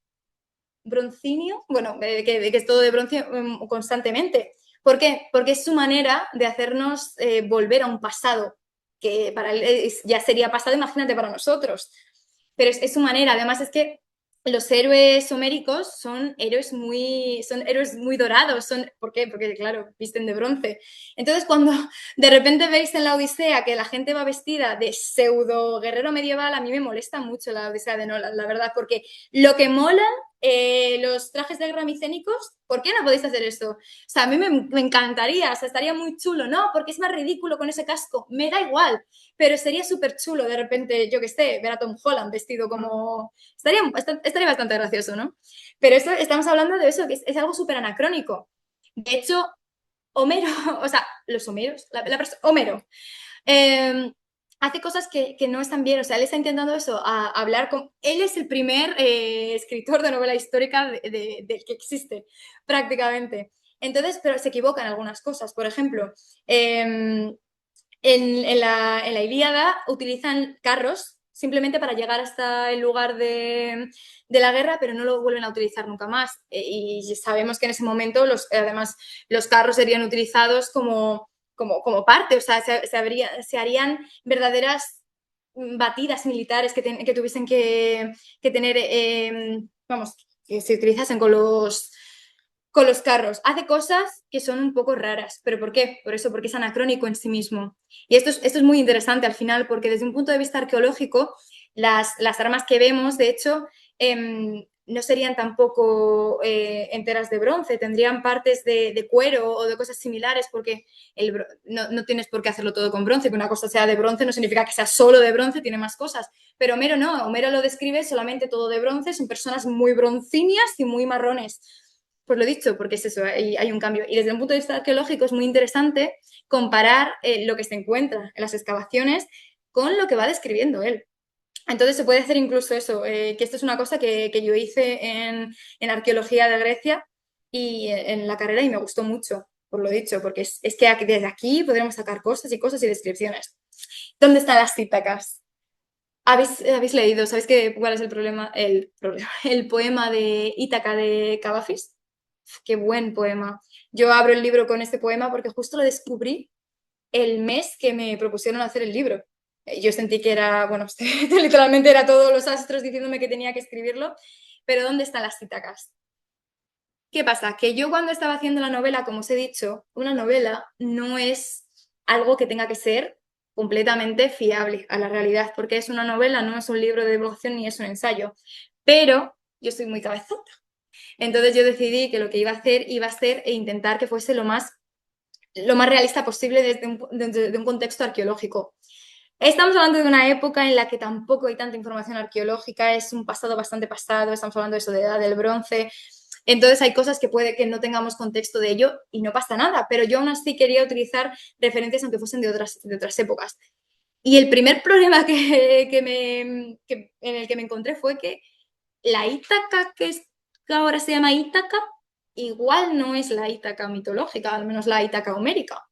broncinio, bueno, que es todo de bronce constantemente. ¿Por qué? Porque es su manera de hacernos volver a un pasado que para él ya sería pasado, imagínate para nosotros. Pero es su manera, además es que los héroes homéricos son héroes muy dorados, ¿por qué? Porque claro, visten de bronce. Entonces cuando de repente veis en la Odisea que la gente va vestida de pseudo guerrero medieval, a mí me molesta mucho la Odisea de Nolan, la verdad, porque lo que mola los trajes de guerra micénicos, ¿por qué no podéis hacer esto? O sea, a mí me encantaría, o sea, estaría muy chulo, ¿no? Porque es más ridículo con ese casco, me da igual, pero sería súper chulo de repente, yo que sé, ver a Tom Holland vestido como... Estaría bastante gracioso, ¿no? Pero esto, estamos hablando de eso, que es algo súper anacrónico. De hecho, Homero, o sea, los Homeros, Homero, eh, hace cosas que no están bien. O sea, él está intentando eso, hablar con... Él es el primer escritor de novela histórica del que existe, prácticamente. Entonces, pero se equivoca en algunas cosas. Por ejemplo, en la Ilíada utilizan carros simplemente para llegar hasta el lugar de la guerra, pero no lo vuelven a utilizar nunca más. Y sabemos que en ese momento, además, los carros serían utilizados como parte, o sea, se harían verdaderas batidas militares que tuviesen que tener, vamos, que se utilizasen con los carros. Hace cosas que son un poco raras. ¿Pero por qué? Por eso, porque es anacrónico en sí mismo. Y esto es muy interesante al final, porque desde un punto de vista arqueológico, las armas que vemos, de hecho, no serían tampoco enteras de bronce, tendrían partes de cuero o de cosas similares, porque no tienes por qué hacerlo todo con bronce, que una cosa sea de bronce no significa que sea solo de bronce, tiene más cosas. Pero Homero no, Homero lo describe solamente todo de bronce, son personas muy broncíneas y muy marrones. Pues lo he dicho, porque es eso, hay un cambio. Y desde un punto de vista arqueológico es muy interesante comparar lo que se encuentra en las excavaciones con lo que va describiendo él. Entonces se puede hacer incluso eso, que esto es una cosa que yo hice en arqueología de Grecia y en la carrera y me gustó mucho, por lo dicho, porque es que desde aquí podremos sacar cosas y cosas y descripciones. ¿Dónde están las cítacas? ¿Habéis leído? ¿Sabéis cuál es el problema? El poema de Ítaca de Cavafis. Qué buen poema. Yo abro el libro con este poema porque justo lo descubrí el mes que me propusieron hacer el libro. Yo sentí que era, bueno, literalmente era todos los astros diciéndome que tenía que escribirlo, pero ¿dónde están las citacas? ¿Qué pasa? Que yo cuando estaba haciendo la novela, como os he dicho, una novela no es algo que tenga que ser completamente fiable a la realidad, porque es una novela, no es un libro de divulgación ni es un ensayo. Pero yo soy muy cabezota Entonces yo decidí que lo que iba a ser e intentar que fuese lo más realista posible desde un contexto arqueológico. Estamos hablando de una época en la que tampoco hay tanta información arqueológica, es un pasado bastante pasado, estamos hablando de eso de edad del bronce, entonces hay cosas que puede que no tengamos contexto de ello y no pasa nada, pero yo aún así quería utilizar referencias aunque fuesen de otras épocas. Y el primer problema en el que me encontré fue que la Ítaca que ahora se llama Ítaca, igual no es la Ítaca mitológica, al menos la Ítaca homérica.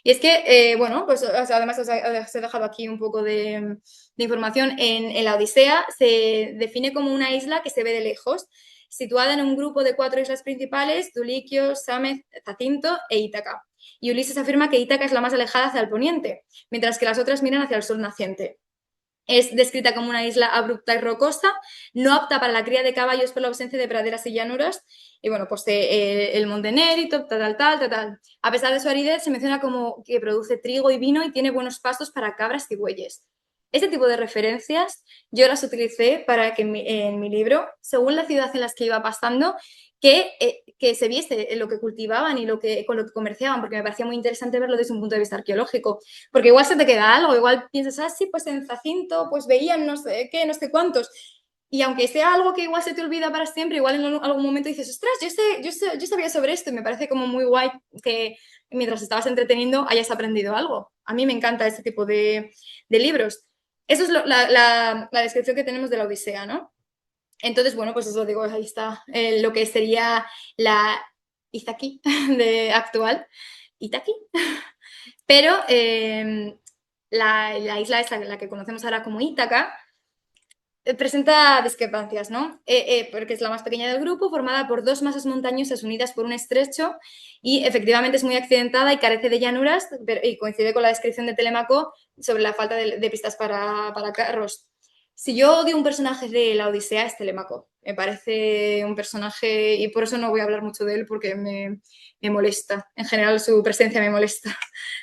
Y es que, bueno, pues además os he dejado aquí un poco de información. En la Odisea se define como una isla que se ve de lejos, situada en un grupo de 4 islas principales, Duliquio, Sámez, Zacinto e Ítaca. Y Ulises afirma que Ítaca es la más alejada hacia el poniente, mientras que las otras miran hacia el sol naciente. Es descrita como una isla abrupta y rocosa, no apta para la cría de caballos por la ausencia de praderas y llanuras. Y bueno, pues el monte Nérito, tal. A pesar de su aridez, se menciona como que produce trigo y vino y tiene buenos pastos para cabras y bueyes. Este tipo de referencias yo las utilicé para que en mi libro, según la ciudad en la que iba pasando, que se viese lo que cultivaban y con lo que comerciaban, porque me parecía muy interesante verlo desde un punto de vista arqueológico. Porque igual se te queda algo, igual piensas, sí, pues en Zacinto pues veían no sé qué, no sé cuántos. Y aunque sea algo que igual se te olvida para siempre, igual en algún momento dices, ostras, yo sabía sobre esto y me parece como muy guay que mientras estabas entreteniendo hayas aprendido algo. A mí me encanta este tipo de libros. Eso es la descripción que tenemos de la Odisea, ¿no? Entonces, bueno, pues os lo digo, ahí está lo que sería la Izaki de actual. Itaki. Pero la isla esa, la que conocemos ahora como Ítaca, presenta discrepancias, ¿no? Porque es la más pequeña del grupo, formada por 2 masas montañosas unidas por un estrecho y efectivamente es muy accidentada y carece de llanuras y coincide con la descripción de Telémaco sobre la falta de pistas para carros. Si yo odio un personaje de la Odisea es Telémaco. Me parece un personaje y por eso no voy a hablar mucho de él porque me molesta. En general su presencia me molesta.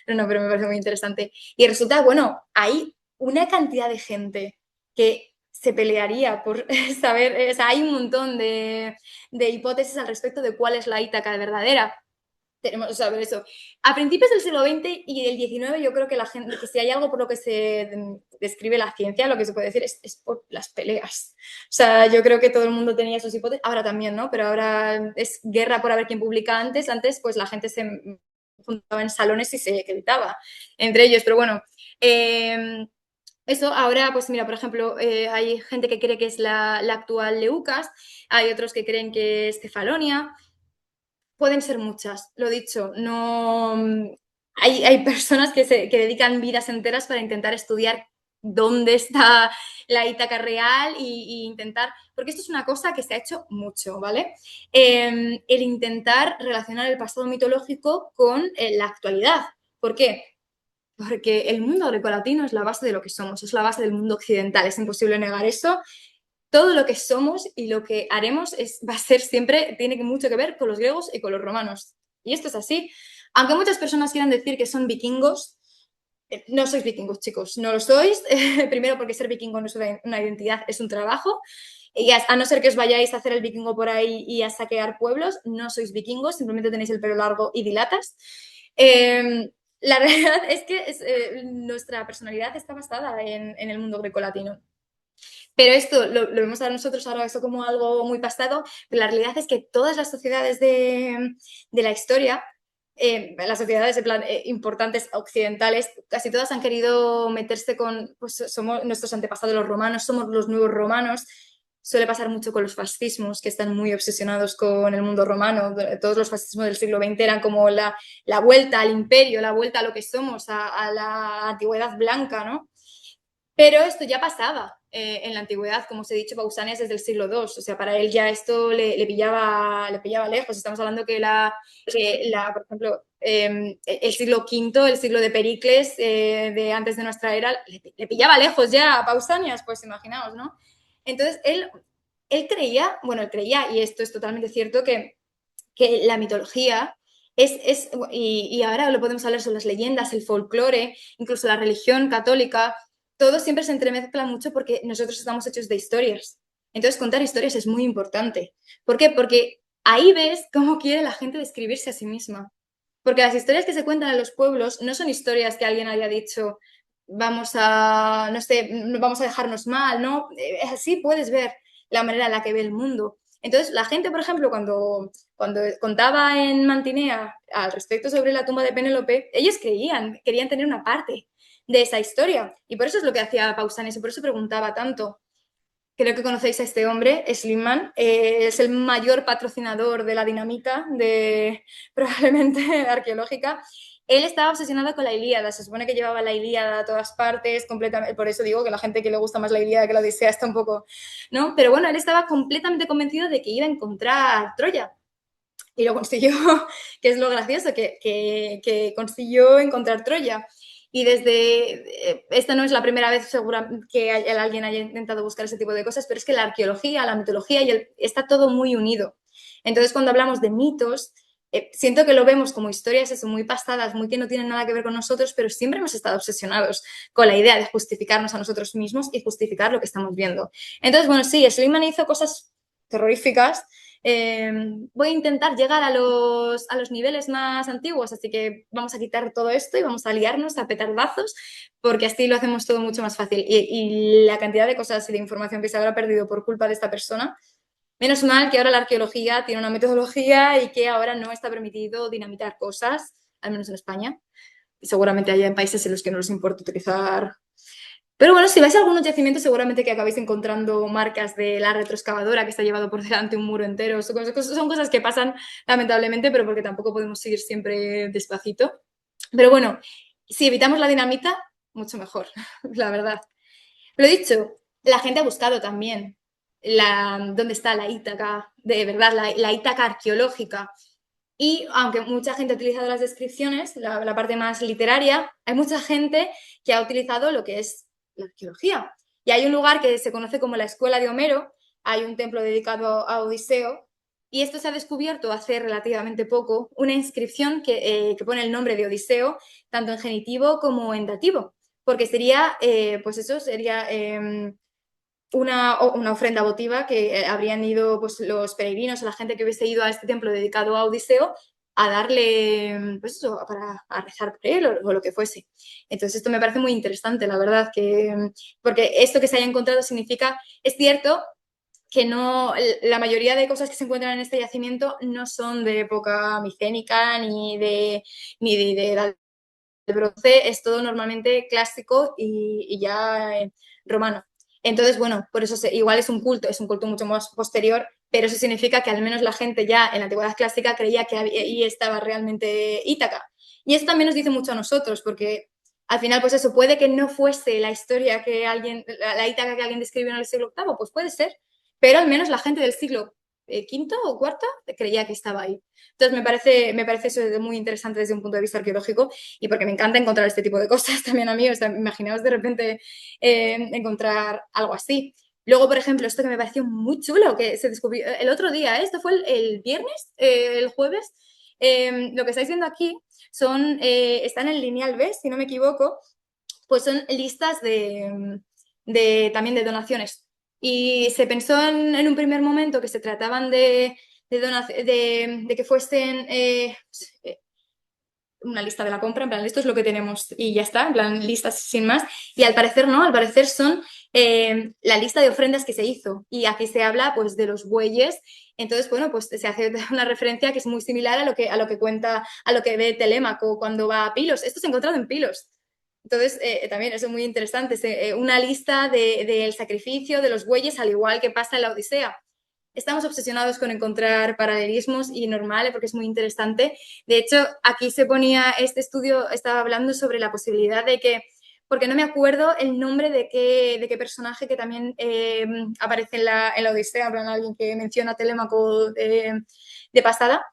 Pero me parece muy interesante. Y resulta, bueno, hay una cantidad de gente que se pelearía por saber, o sea, hay un montón de hipótesis al respecto de cuál es la Ítaca verdadera. Tenemos que saber eso. A principios del siglo XX y del XIX yo creo que la gente, que si hay algo por lo que se describe la ciencia, lo que se puede decir es por las peleas. O sea, yo creo que todo el mundo tenía sus hipótesis, ahora también, ¿no? Pero ahora es guerra por a ver quién publica antes. Antes, pues la gente se juntaba en salones y se gritaba entre ellos. Pero bueno, eso ahora, pues mira, por ejemplo, hay gente que cree que es la actual Leucas, hay otros que creen que es Cefalonia, pueden ser muchas, lo dicho, no... Hay personas que dedican vidas enteras para intentar estudiar dónde está la Ítaca real y intentar, porque esto es una cosa que se ha hecho mucho, ¿vale? El intentar relacionar el pasado mitológico con la actualidad. ¿Por qué? Porque el mundo grecolatino es la base de lo que somos, es la base del mundo occidental, es imposible negar eso. Todo lo que somos y lo que haremos va a ser siempre, tiene mucho que ver con los griegos y con los romanos. Y esto es así. Aunque muchas personas quieran decir que son vikingos, no sois vikingos, chicos, no lo sois. Primero porque ser vikingo no es una identidad, es un trabajo. Y a no ser que os vayáis a hacer el vikingo por ahí y a saquear pueblos, no sois vikingos, simplemente tenéis el pelo largo y dilatas. La realidad es que nuestra personalidad está basada en el mundo grecolatino. Pero esto lo vemos a nosotros ahora eso como algo muy pasado, pero la realidad es que todas las sociedades de la historia, las sociedades en plan, importantes occidentales, casi todas han querido meterse con, pues somos nuestros antepasados los romanos, somos los nuevos romanos. Suele pasar mucho con los fascismos, que están muy obsesionados con el mundo romano. Todos los fascismos del siglo XX eran como la vuelta al imperio, la vuelta a lo que somos, a la antigüedad blanca, ¿no? Pero esto ya pasaba en la antigüedad, como os he dicho, Pausanias desde el siglo II, o sea, para él ya esto le pillaba lejos. Estamos hablando por ejemplo, el siglo V, el siglo de Pericles, de antes de nuestra era, le pillaba lejos ya a Pausanias, pues imaginaos, ¿no? Entonces, él creía, y esto es totalmente cierto, que la mitología y ahora lo podemos hablar sobre las leyendas, el folclore, incluso la religión católica, todo siempre se entremezcla mucho porque nosotros estamos hechos de historias. Entonces, contar historias es muy importante. ¿Por qué? Porque ahí ves cómo quiere la gente describirse a sí misma. Porque las historias que se cuentan en los pueblos no son historias que alguien haya dicho, vamos a, no sé, vamos a dejarnos mal, ¿no? Así puedes ver la manera en la que ve el mundo. Entonces, la gente, por ejemplo, cuando contaba en Mantinea al respecto sobre la tumba de Penélope, ellos querían tener una parte de esa historia. Y por eso es lo que hacía Pausanias y por eso preguntaba tanto. Creo que conocéis a este hombre, Slimman. Es el mayor patrocinador de la dinamita, probablemente arqueológica. Él estaba obsesionado con la Ilíada. Se supone que llevaba la Ilíada a todas partes, completamente. Por eso digo que la gente que le gusta más la Ilíada que la Odisea está un poco, ¿no? Pero bueno, él estaba completamente convencido de que iba a encontrar Troya. Y lo consiguió, que es lo gracioso, que consiguió encontrar Troya. Y esta no es la primera vez segura que alguien haya intentado buscar ese tipo de cosas, pero es que la arqueología, la mitología está todo muy unido. Entonces, cuando hablamos de mitos, siento que lo vemos como historias eso, muy pasadas, muy que no tienen nada que ver con nosotros, pero siempre hemos estado obsesionados con la idea de justificarnos a nosotros mismos y justificar lo que estamos viendo. Entonces, bueno, sí, Slimani hizo cosas terroríficas. Voy a intentar llegar a los niveles más antiguos, así que vamos a quitar todo esto y vamos a liarnos a petardazos, porque así lo hacemos todo mucho más fácil. Y la cantidad de cosas y de información que se habrá perdido por culpa de esta persona, menos mal que ahora la arqueología tiene una metodología y que ahora no está permitido dinamitar cosas, al menos en España. Y seguramente haya en países en los que no les importa utilizar. Pero bueno, si vais a algunos yacimientos, seguramente que acabáis encontrando marcas de la retroexcavadora que está llevado por delante un muro entero. Son cosas que pasan, lamentablemente, pero porque tampoco podemos seguir siempre despacito. Pero bueno, si evitamos la dinamita, mucho mejor, la verdad. Lo dicho, la gente ha buscado también dónde está la Ítaca, de verdad, la Ítaca arqueológica. Y aunque mucha gente ha utilizado las descripciones, la parte más literaria, hay mucha gente que ha utilizado lo que es la arqueología. Y hay un lugar que se conoce como la Escuela de Homero, hay un templo dedicado a Odiseo, y esto se ha descubierto hace relativamente poco, una inscripción que pone el nombre de Odiseo, tanto en genitivo como en dativo, porque sería, pues eso, sería una ofrenda votiva que habrían ido pues, los peregrinos o la gente que hubiese ido a este templo dedicado a Odiseo a darle, pues eso, a rezar por él o lo que fuese. Entonces esto me parece muy interesante, la verdad, porque esto que se haya encontrado significa, es cierto que no, la mayoría de cosas que se encuentran en este yacimiento no son de época micénica ni de edad de bronce, es todo normalmente clásico y ya romano. Entonces, bueno, por eso igual es un culto mucho más posterior, pero eso significa que al menos la gente ya en la antigüedad clásica creía que ahí estaba realmente Ítaca. Y eso también nos dice mucho a nosotros, porque al final, pues eso, puede que no fuese la historia que la Ítaca que alguien describió en el siglo VIII, pues puede ser, pero al menos la gente del siglo quinto o cuarto creía que estaba ahí. Entonces, me parece eso muy interesante desde un punto de vista arqueológico y porque me encanta encontrar este tipo de cosas también a mí. O sea, imaginaos de repente encontrar algo así. Luego, por ejemplo, esto que me pareció muy chulo, que se descubrió el otro día, esto fue el viernes, el jueves. Lo que estáis viendo aquí están en lineal B, si no me equivoco, pues son listas también de donaciones. Y se pensó en un primer momento que se trataban de que fuesen una lista de la compra, en plan, esto es lo que tenemos y ya está, en plan, listas sin más. Y al parecer no, al parecer son la lista de ofrendas que se hizo. Y aquí se habla pues de los bueyes. Entonces, bueno, pues se hace una referencia que es muy similar a lo que ve Telémaco cuando va a Pilos. Esto se ha encontrado en Pilos. Entonces, también eso es muy interesante. Una lista del sacrificio de los bueyes, al igual que pasa en la Odisea. Estamos obsesionados con encontrar paralelismos y normal, porque es muy interesante. De hecho, aquí se ponía, este estudio estaba hablando sobre la posibilidad de que, porque no me acuerdo el nombre de qué personaje que también aparece en la Odisea, en plan, alguien que menciona a Telémaco de pasada,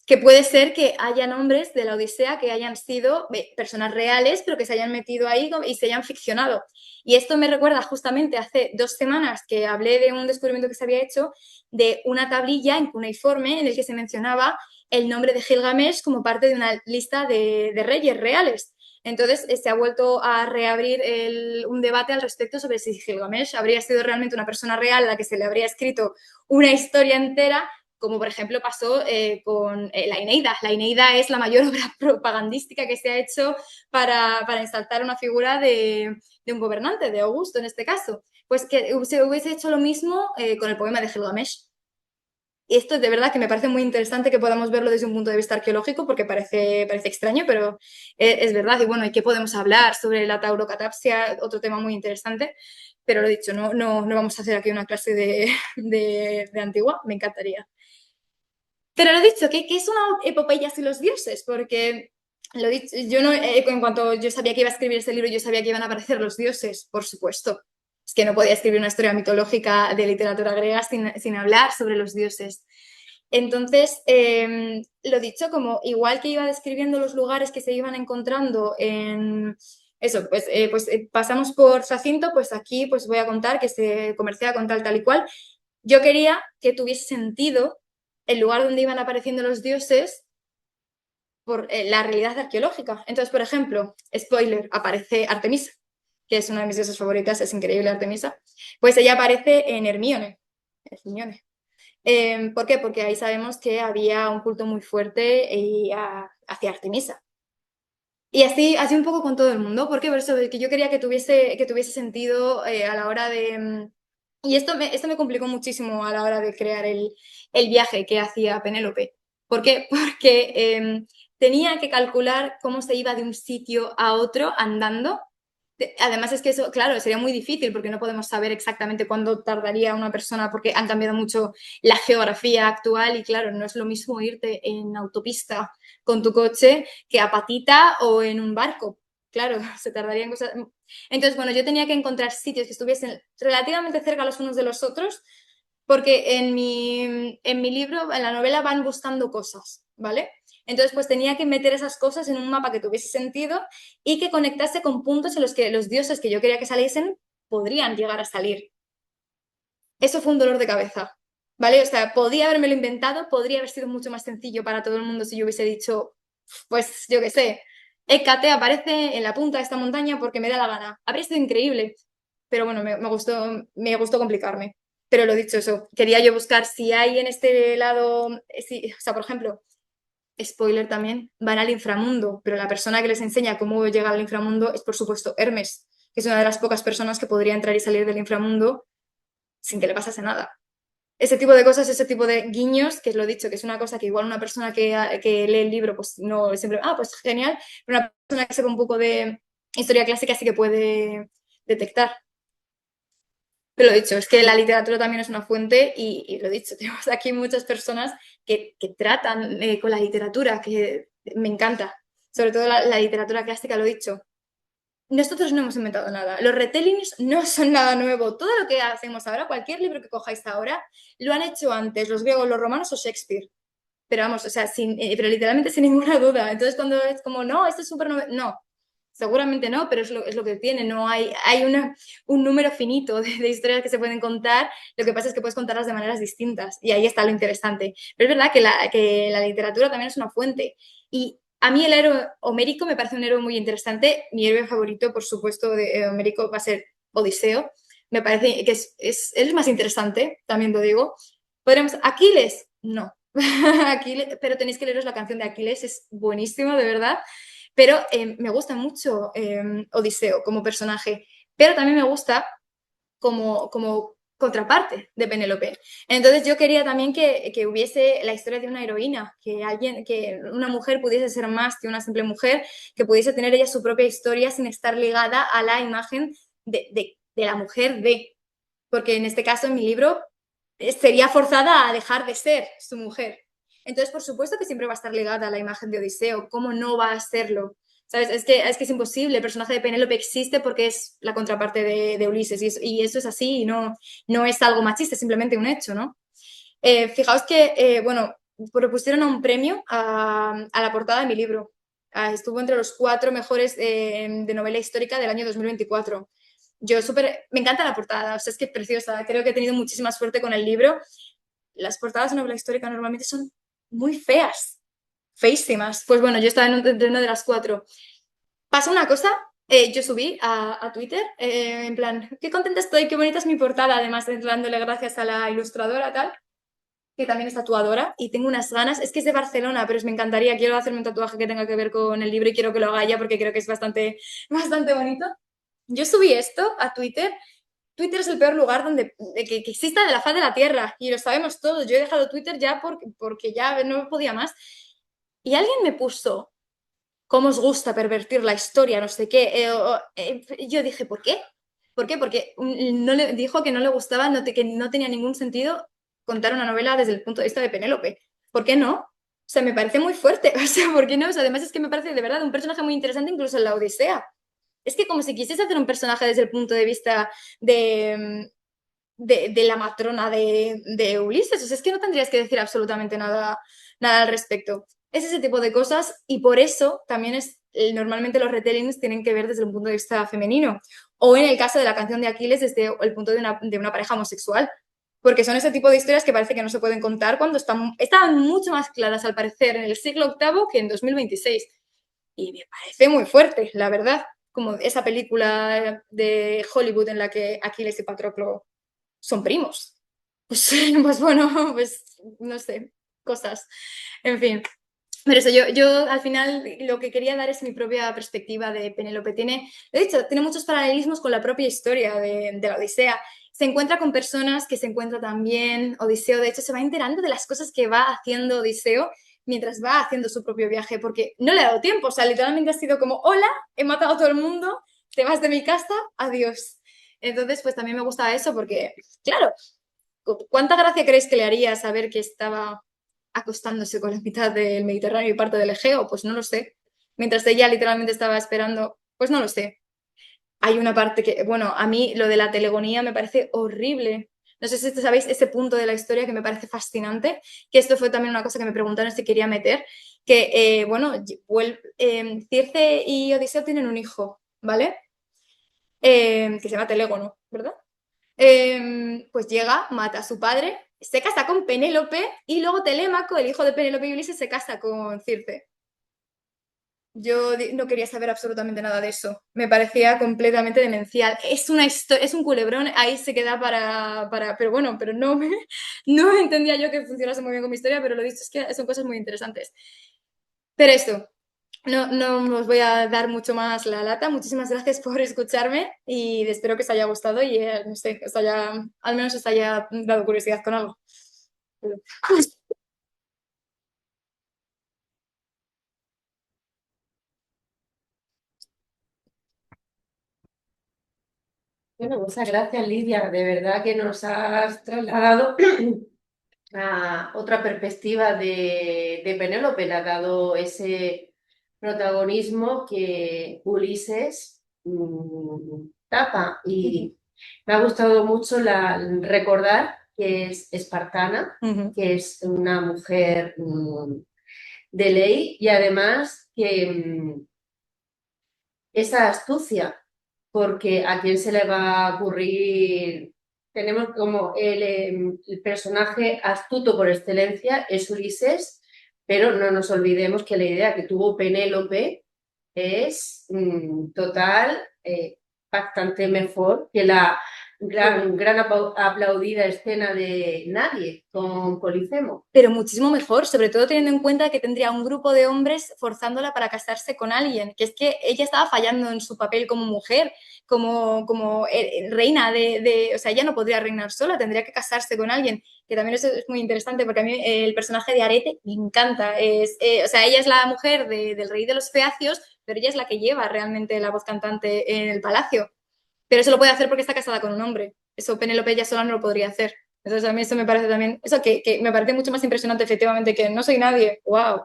que puede ser que haya nombres de la Odisea que hayan sido personas reales, pero que se hayan metido ahí y se hayan ficcionado. Y esto me recuerda justamente hace 2 semanas que hablé de un descubrimiento que se había hecho de una tablilla en cuneiforme en el que se mencionaba el nombre de Gilgamesh como parte de una lista de reyes reales. Entonces se ha vuelto a reabrir un debate al respecto sobre si Gilgamesh habría sido realmente una persona real a la que se le habría escrito una historia entera, como por ejemplo pasó con la Eneida. La Eneida es la mayor obra propagandística que se ha hecho para ensalzar una figura de un gobernante, de Augusto en este caso. Pues que se hubiese hecho lo mismo con el poema de Gilgamesh. Y esto de verdad que me parece muy interesante que podamos verlo desde un punto de vista arqueológico, porque parece extraño, pero es verdad. Y bueno, ¿y qué podemos hablar sobre la taurocatapsia? Otro tema muy interesante. Pero lo dicho, no vamos a hacer aquí una clase de antigua, me encantaría. Pero lo dicho, ¿qué es una epopeya sin los dioses? Porque lo dicho, yo no, en cuanto yo sabía que iba a escribir este libro, yo sabía que iban a aparecer los dioses, por supuesto. Es que no podía escribir una historia mitológica de literatura griega sin hablar sobre los dioses. Entonces, lo dicho, como igual que iba describiendo los lugares que se iban encontrando en eso, pasamos por Jacinto, pues aquí pues voy a contar que se comerciaba con tal y cual. Yo quería que tuviese sentido el lugar donde iban apareciendo los dioses por la realidad arqueológica. Entonces, por ejemplo, spoiler, aparece Artemisa, que es una de mis diosas favoritas, es increíble Artemisa. Pues ella aparece en Hermione. Hermione. ¿Por qué? Porque ahí sabemos que había un culto muy fuerte hacia Artemisa. Y así un poco con todo el mundo. ¿Por qué? Por eso, que yo quería que tuviese sentido a la hora de... Y esto me complicó muchísimo a la hora de crear el viaje que hacía Penélope. ¿Por qué? Porque tenía que calcular cómo se iba de un sitio a otro andando. Además es que eso, claro, sería muy difícil porque no podemos saber exactamente cuándo tardaría una persona porque han cambiado mucho la geografía actual y claro, no es lo mismo irte en autopista con tu coche que a patita o en un barco. Claro, se tardarían cosas. Entonces, bueno, yo tenía que encontrar sitios que estuviesen relativamente cerca los unos de los otros porque en mi libro, en la novela, van buscando cosas, ¿vale? Entonces, pues tenía que meter esas cosas en un mapa que tuviese sentido y que conectase con puntos en los que los dioses que yo quería que saliesen podrían llegar a salir. Eso fue un dolor de cabeza, ¿vale? O sea, podía habérmelo inventado, podría haber sido mucho más sencillo para todo el mundo si yo hubiese dicho, pues yo qué sé, Hécate aparece en la punta de esta montaña porque me da la gana. Habría sido increíble, pero bueno, me gustó complicarme. Pero lo dicho, eso, quería yo buscar si hay en este lado, o sea, por ejemplo, spoiler también, van al inframundo, pero la persona que les enseña cómo llegar al inframundo es, por supuesto, Hermes, que es una de las pocas personas que podría entrar y salir del inframundo sin que le pasase nada. Ese tipo de cosas, ese tipo de guiños, que os lo he dicho, que es una cosa que igual una persona que lee el libro, pues no siempre, pues genial, pero una persona que sepa un poco de historia clásica sí que puede detectar. Pero lo dicho, es que la literatura también es una fuente y lo dicho, tenemos aquí muchas personas que tratan con la literatura, que me encanta, sobre todo la literatura clásica, lo dicho. Nosotros no hemos inventado nada. Los retellings no son nada nuevo. Todo lo que hacemos ahora, cualquier libro que cojáis ahora, lo han hecho antes los griegos, los romanos o Shakespeare. Pero vamos, o sea, pero literalmente sin ninguna duda. Entonces, cuando es como, no, esto es súper no, seguramente no, pero es lo que tiene. No hay un número finito de historias que se pueden contar. Lo que pasa es que puedes contarlas de maneras distintas y ahí está lo interesante. Pero es verdad que la literatura también es una fuente. Y a mí el héroe homérico me parece un héroe muy interesante. Mi héroe favorito, por supuesto, de homérico va a ser Odiseo. Me parece que es el más interesante, también lo digo. ¿Podremos? ¿Aquiles? No. Aquiles, pero tenéis que leeros la canción de Aquiles, es buenísimo, de verdad. Pero me gusta mucho Odiseo como personaje, pero también me gusta como contraparte de Penélope. Entonces yo quería también que hubiese la historia de una heroína, que una mujer pudiese ser más que una simple mujer, que pudiese tener ella su propia historia sin estar ligada a la imagen de la mujer de. Porque en este caso, en mi libro, sería forzada a dejar de ser su mujer. Entonces, por supuesto que siempre va a estar ligada a la imagen de Odiseo. ¿Cómo no va a serlo? ¿Sabes? Es que es imposible. El personaje de Penélope existe porque es la contraparte de Ulises y eso es así y no es algo machista, es simplemente un hecho, ¿no? Fijaos que, bueno, propusieron a un premio a la portada de mi libro. Estuvo entre los 4 mejores de novela histórica del año 2024. Me encanta la portada, o sea, es que es preciosa. Creo que he tenido muchísima suerte con el libro. Las portadas de novela histórica normalmente son muy feas, feísimas. Pues bueno, yo estaba entre una de las 4. Pasó una cosa, yo subí a Twitter, en plan, qué contenta estoy, qué bonita es mi portada, además dándole gracias a la ilustradora, tal, que también es tatuadora, y tengo unas ganas, es que es de Barcelona, pero me encantaría, quiero hacerme un tatuaje que tenga que ver con el libro y quiero que lo haga ella porque creo que es bastante, bastante bonito. Yo subí esto a Twitter. Twitter es el peor lugar que exista de la faz de la Tierra y lo sabemos todos. Yo he dejado Twitter ya porque ya no podía más. Y alguien me puso, ¿cómo os gusta pervertir la historia? No sé qué. Yo dije, ¿por qué? ¿Por qué? Porque no le, dijo que no le gustaba, que no tenía ningún sentido contar una novela desde el punto de vista de Penélope. ¿Por qué no? O sea, me parece muy fuerte. O sea, ¿por qué no? O sea, además es que me parece de verdad un personaje muy interesante incluso en la Odisea. Es que como si quisiese hacer un personaje desde el punto de vista de, de la matrona de Ulises. O sea, es que no tendrías que decir absolutamente nada, nada al respecto. Es ese tipo de cosas y por eso también normalmente los retellings tienen que ver desde un punto de vista femenino. O en el caso de la canción de Aquiles, desde el punto de una pareja homosexual. Porque son ese tipo de historias que parece que no se pueden contar cuando estaban mucho más claras, al parecer, en el siglo VIII que en 2026. Y me parece muy fuerte, la verdad. Como esa película de Hollywood en la que Aquiles y Patroclo son primos. Pues, pues bueno, pues no sé, cosas. En fin. Pero eso, yo al final lo que quería dar es mi propia perspectiva de Penélope. Lo he dicho, tiene muchos paralelismos con la propia historia de la Odisea. Se encuentra con personas que se encuentra también Odiseo. De hecho, se va enterando de las cosas que va haciendo Odiseo mientras va haciendo su propio viaje, porque no le ha dado tiempo. O sea, literalmente ha sido como, hola, he matado a todo el mundo, te vas de mi casa, adiós. Entonces, pues también me gusta eso porque, claro, ¿cuánta gracia creéis que le haría saber que estaba acostándose con la mitad del Mediterráneo y parte del Egeo? Pues no lo sé. Mientras ella literalmente estaba esperando, pues no lo sé. Hay una parte que, bueno, a mí lo de la telegonía me parece horrible. No sé si sabéis ese punto de la historia que me parece fascinante, que esto fue también una cosa que me preguntaron si quería meter, que, bueno, Circe y Odiseo tienen un hijo, ¿vale? Que se llama Telégono, ¿verdad? Pues llega, mata a su padre, se casa con Penélope y luego Telémaco, el hijo de Penélope y Ulises, se casa con Circe. Yo no quería saber absolutamente nada de eso. Me parecía completamente demencial. Es una es un culebrón, ahí se queda pero bueno, pero no no entendía yo que funcionase muy bien con mi historia, pero lo dicho es que son cosas muy interesantes. Pero esto, no os voy a dar mucho más la lata. Muchísimas gracias por escucharme y espero que os haya gustado y no sé, al menos os haya dado curiosidad con algo. Bueno, muchas gracias, Lidia. De verdad que nos has trasladado a otra perspectiva de Penélope. Le ha dado ese protagonismo que Ulises tapa. Y me ha gustado mucho recordar que es espartana, que es una mujer de ley y además que esa astucia, porque a quién se le va a ocurrir. Tenemos como el personaje astuto por excelencia es Ulises, pero no nos olvidemos que la idea que tuvo Penélope es total, bastante mejor que la gran aplaudida escena de Nadie con Polifemo. Pero muchísimo mejor, sobre todo teniendo en cuenta que tendría un grupo de hombres forzándola para casarse con alguien, que es que ella estaba fallando en su papel como mujer, como reina o sea, ella no podría reinar sola, tendría que casarse con alguien, que también eso es muy interesante porque a mí el personaje de Arete me encanta, o sea, ella es la mujer del rey de los feacios, pero ella es la que lleva realmente la voz cantante en el palacio, pero eso lo puede hacer porque está casada con un hombre, eso Penélope ella sola no lo podría hacer. Entonces a mí eso me parece también, eso que me parece mucho más impresionante efectivamente que no soy nadie, wow,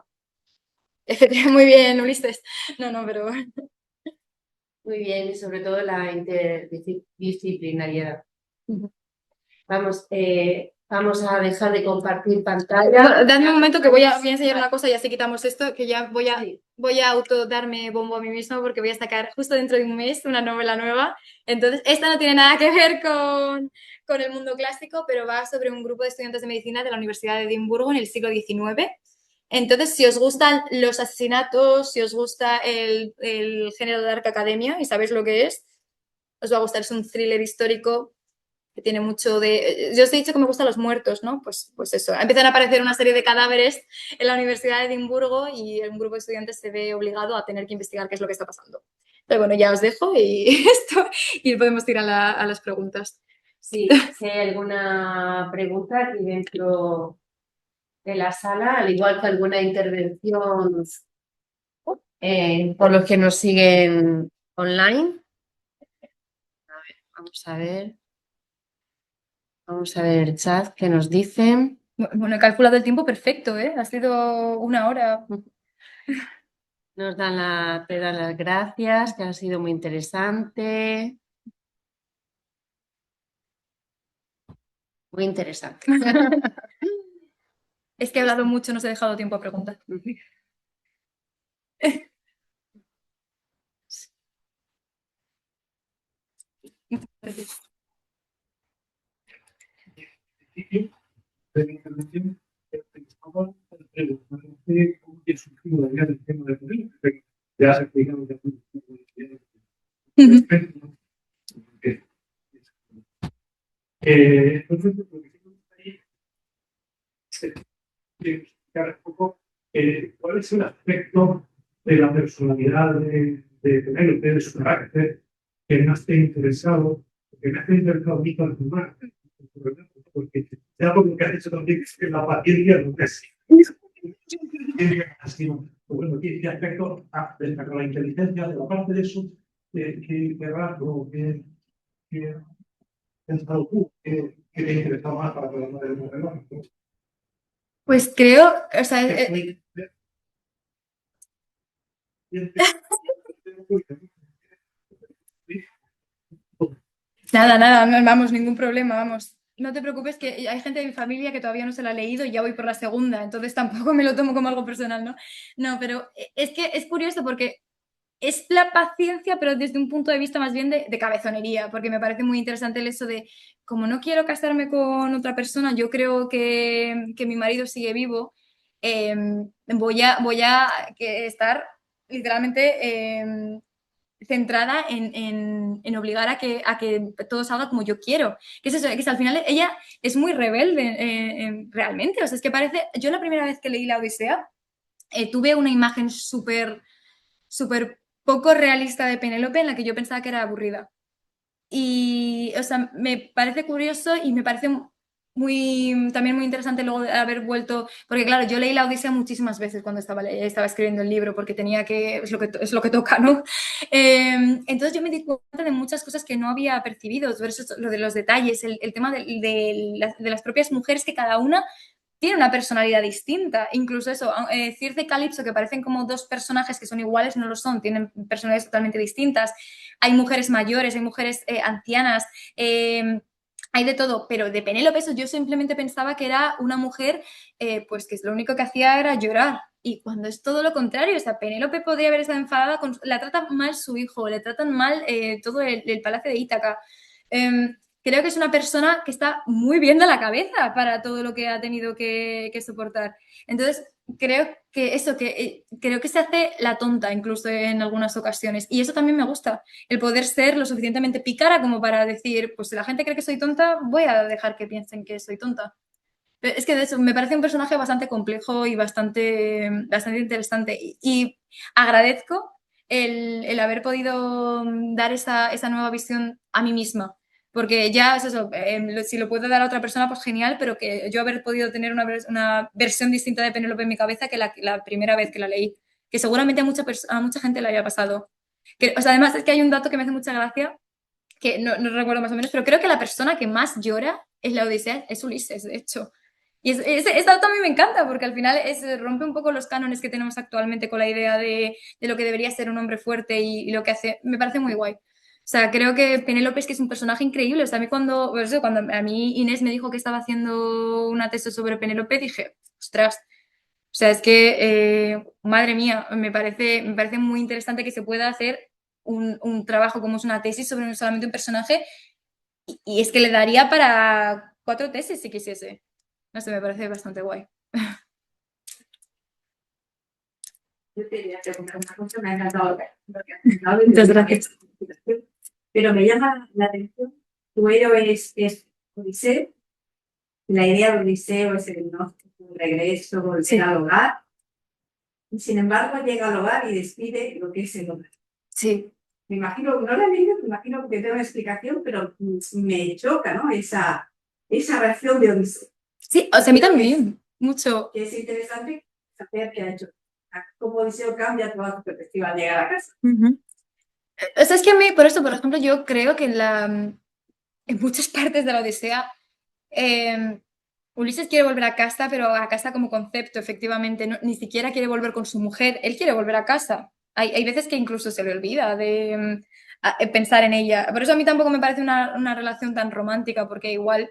efectivamente, muy bien, Ulises. No, no, pero Muy bien, y sobre todo la interdisciplinariedad. Vamos a dejar de compartir pantalla. Dadme un momento que voy a enseñar una cosa y así quitamos esto, que ya voy a auto darme bombo a mí misma porque voy a sacar justo dentro de un mes una novela nueva. Entonces, esta no tiene nada que ver con el mundo clásico, pero va sobre un grupo de estudiantes de medicina de la Universidad de Edimburgo en el siglo XIX Entonces, si os gustan los asesinatos, si os gusta el género de Dark Academia y sabéis lo que es, os va a gustar. Es un thriller histórico que tiene mucho de... Yo os he dicho que me gustan los muertos, ¿no? Pues eso. Empiezan a aparecer una serie de cadáveres en la Universidad de Edimburgo y un grupo de estudiantes se ve obligado a tener que investigar qué es lo que está pasando. Pero bueno, ya os dejo y esto y podemos ir a las preguntas. Sí, si hay alguna pregunta aquí dentro de la sala, al igual que alguna intervención por los que nos siguen online. A ver, vamos a ver el chat que nos dicen. Bueno, he calculado el tiempo perfecto, ¿eh? Ha sido 1 hora. Te dan las gracias, que ha sido muy interesante. Muy interesante. Es que he hablado mucho, no os he dejado tiempo a preguntar. De mi intervención, pensaba preguntarte cómo te ha surgido la idea del tema de poder, pero ya has explicado ya tú. Entonces, lo que sí me gustaría explicar un poco cuál es el aspecto de la personalidad de Penélope, de su carácter, que más te ha interesado, que me hace interesado a mí continuar, porque ya por lo que has dicho también es que la paciencia no es así. Bueno, ¿qué aspecto destaca la inteligencia de la parte de eso? ¿Qué rasgo, qué pensado tú que te interesa más para poder hacer el modelo? Pues creo, o sea, nada, vamos, ningún problema, vamos. No te preocupes que hay gente de mi familia que todavía no se la ha leído y ya voy por la segunda, entonces tampoco me lo tomo como algo personal, ¿no? No, pero es que es curioso porque es la paciencia, pero desde un punto de vista más bien de cabezonería, porque me parece muy interesante el eso de, como no quiero casarme con otra persona, yo creo que mi marido sigue vivo, voy a estar literalmente centrada en obligar a que todo salga como yo quiero. Que es eso, que es, al final ella es muy rebelde realmente. O sea, es que parece, yo la primera vez que leí la Odisea tuve una imagen súper poco realista de Penélope en la que yo pensaba que era aburrida. Y, o sea, me parece curioso y me parece también muy interesante luego de haber vuelto, porque claro, yo leí la Odisea muchísimas veces cuando estaba escribiendo el libro, porque tenía que, es lo que toca, ¿no? Entonces yo me di cuenta de muchas cosas que no había percibido, lo de los detalles, el tema de las propias mujeres, que cada una tiene una personalidad distinta. Incluso eso, Circe y Calipso, que parecen como dos personajes que son iguales, no lo son, tienen personalidades totalmente distintas. Hay mujeres mayores, hay mujeres ancianas, hay de todo, pero de Penélope eso yo simplemente pensaba que era una mujer pues que lo único que hacía era llorar. Y cuando es todo lo contrario, o sea, Penélope podría haber estado enfadada, la trata mal su hijo, le tratan mal todo el palacio de Ítaca. Creo que es una persona que está muy bien de la cabeza para todo lo que ha tenido que soportar. Entonces, creo que se hace la tonta incluso en algunas ocasiones. Y eso también me gusta, el poder ser lo suficientemente pícara como para decir, pues si la gente cree que soy tonta, voy a dejar que piensen que soy tonta. Pero es que de hecho me parece un personaje bastante complejo y bastante interesante. Y agradezco el haber podido dar esa nueva visión a mí misma. Porque ya es eso, si lo puedo dar a otra persona, pues genial, pero que yo haber podido tener una versión distinta de Penélope en mi cabeza que la primera vez que la leí, que seguramente a mucha gente le haya pasado. O sea, además es que hay un dato que me hace mucha gracia, que no recuerdo más o menos, pero creo que la persona que más llora es la Odisea, es Ulises, de hecho. Y ese dato a mí me encanta, porque al final rompe un poco los cánones que tenemos actualmente con la idea de lo que debería ser un hombre fuerte y lo que hace. Me parece muy guay. O sea, creo que Penélope es que es un personaje increíble. O sea, a mí cuando a mí Inés me dijo que estaba haciendo una tesis sobre Penélope, dije, ostras, o sea, es que, madre mía, me parece muy interesante que se pueda hacer un trabajo como es una tesis sobre solamente un personaje y es que le daría para 4 tesis si quisiese. No sé, me parece bastante guay. Yo te quería preguntar una cosa, me ha encantado lo que has contado y Muchas lo gracias. pero me llama la atención, tu héroe es Odiseo, la idea de Odiseo es el no, el regreso, volver al hogar, y sin embargo llega al hogar y despide lo que es el hogar. Sí. Me imagino, no lo he leído, me imagino que tengo una explicación, pero me choca, ¿no? Esa reacción de Odiseo. Sí, o sea, a mí también, mucho. Que es interesante saber qué ha hecho, cómo Odiseo cambia toda su perspectiva al llegar a casa. O sea, es que a mí, por eso, por ejemplo, yo creo que en muchas partes de la Odisea, eh, Ulises quiere volver a casa, pero a casa como concepto, efectivamente, ni siquiera quiere volver con su mujer, él quiere volver a casa. Hay veces que incluso se le olvida de pensar en ella. Por eso a mí tampoco me parece una relación tan romántica, porque igual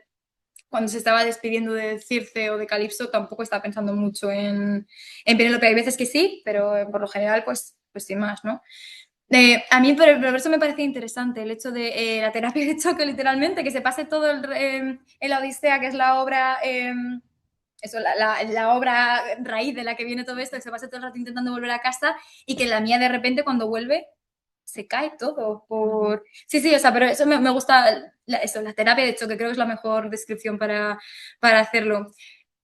cuando se estaba despidiendo de Circe o de Calipso tampoco estaba pensando mucho en Penélope. Hay veces que sí, pero por lo general, pues sin más, ¿no? A mí por eso me parece interesante el hecho de la terapia de choque, literalmente, que se pase todo en la Odisea, que es la obra, eso, la obra raíz de la que viene todo esto, que se pase todo el rato intentando volver a casa y que la mía de repente cuando vuelve se cae todo por... Sí, sí, o sea, pero eso me gusta, la terapia de choque, creo que es la mejor descripción para hacerlo.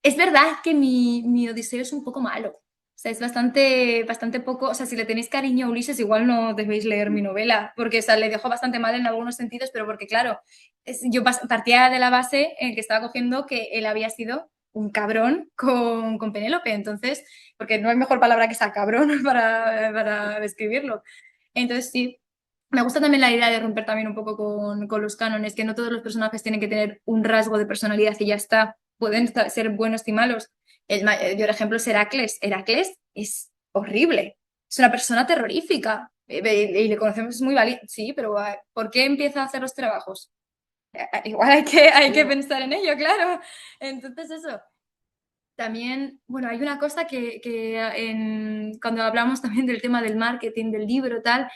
Es verdad que mi Odiseo es un poco malo. O sea, es bastante poco. O sea, si le tenéis cariño a Ulises, igual no debéis leer mi novela, porque o sea, le dejo bastante mal en algunos sentidos, pero porque, claro, yo partía de la base en que estaba cogiendo que él había sido un cabrón con Penélope. Entonces, porque no hay mejor palabra que esa cabrón para describirlo. Entonces, sí. Me gusta también la idea de romper también un poco con los cánones, que no todos los personajes tienen que tener un rasgo de personalidad y ya está. Pueden ser buenos y malos. El mayor ejemplo es Heracles. Heracles es horrible. Es una persona terrorífica. Y le conocemos, es muy valiente. Sí, pero ¿por qué empieza a hacer los trabajos? Igual hay que pensar en ello, claro. Entonces, eso. También, bueno, hay una cosa cuando hablamos también del tema del marketing, del libro, tal,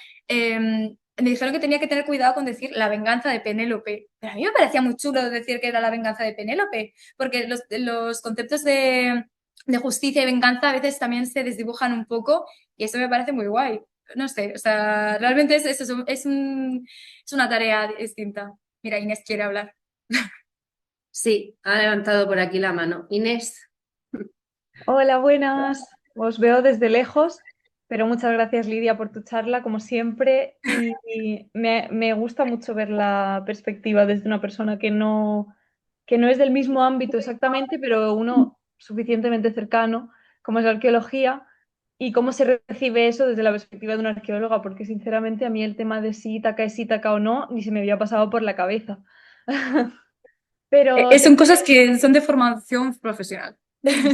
me dijeron que tenía que tener cuidado con decir la venganza de Penélope. Pero a mí me parecía muy chulo decir que era la venganza de Penélope, porque los conceptos de justicia y venganza a veces también se desdibujan un poco y eso me parece muy guay. No sé, o sea, realmente es una tarea distinta. Mira, Inés quiere hablar. Sí, ha levantado por aquí la mano. Inés. Hola, buenas. Os veo desde lejos, pero muchas gracias Lidia por tu charla, como siempre. Y me gusta mucho ver la perspectiva desde una persona que no es del mismo ámbito exactamente, pero uno suficientemente cercano, como es la arqueología, y cómo se recibe eso desde la perspectiva de una arqueóloga, porque sinceramente a mí el tema de si Ítaca es Ítaca o no, ni se me había pasado por la cabeza. Pero Son cosas que son de formación profesional.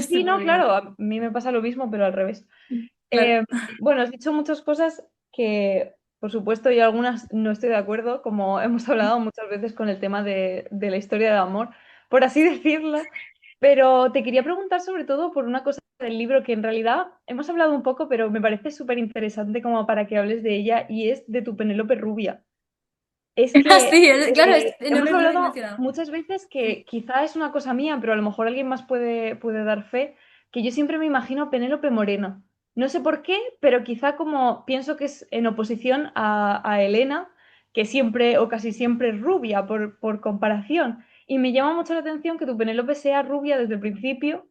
sí, no, claro, a mí me pasa lo mismo, pero al revés. Claro. Eh, bueno, has dicho muchas cosas que, por supuesto, y algunas no estoy de acuerdo, como hemos hablado muchas veces con el tema de la historia del amor, por así decirlo. Pero te quería preguntar sobre todo por una cosa del libro que en realidad hemos hablado un poco, pero me parece súper interesante como para que hables de ella y es de tu Penélope rubia. Es que Sí, claro, no hemos lo he hablado mencionado. muchas veces que quizá es una cosa mía, pero a lo mejor alguien más puede dar fe, que yo siempre me imagino a Penélope Morena. No sé por qué, pero quizá como pienso que es en oposición a Helena, que siempre o casi siempre es rubia por comparación. Y me llama mucho la atención que tu Penélope sea rubia desde el principio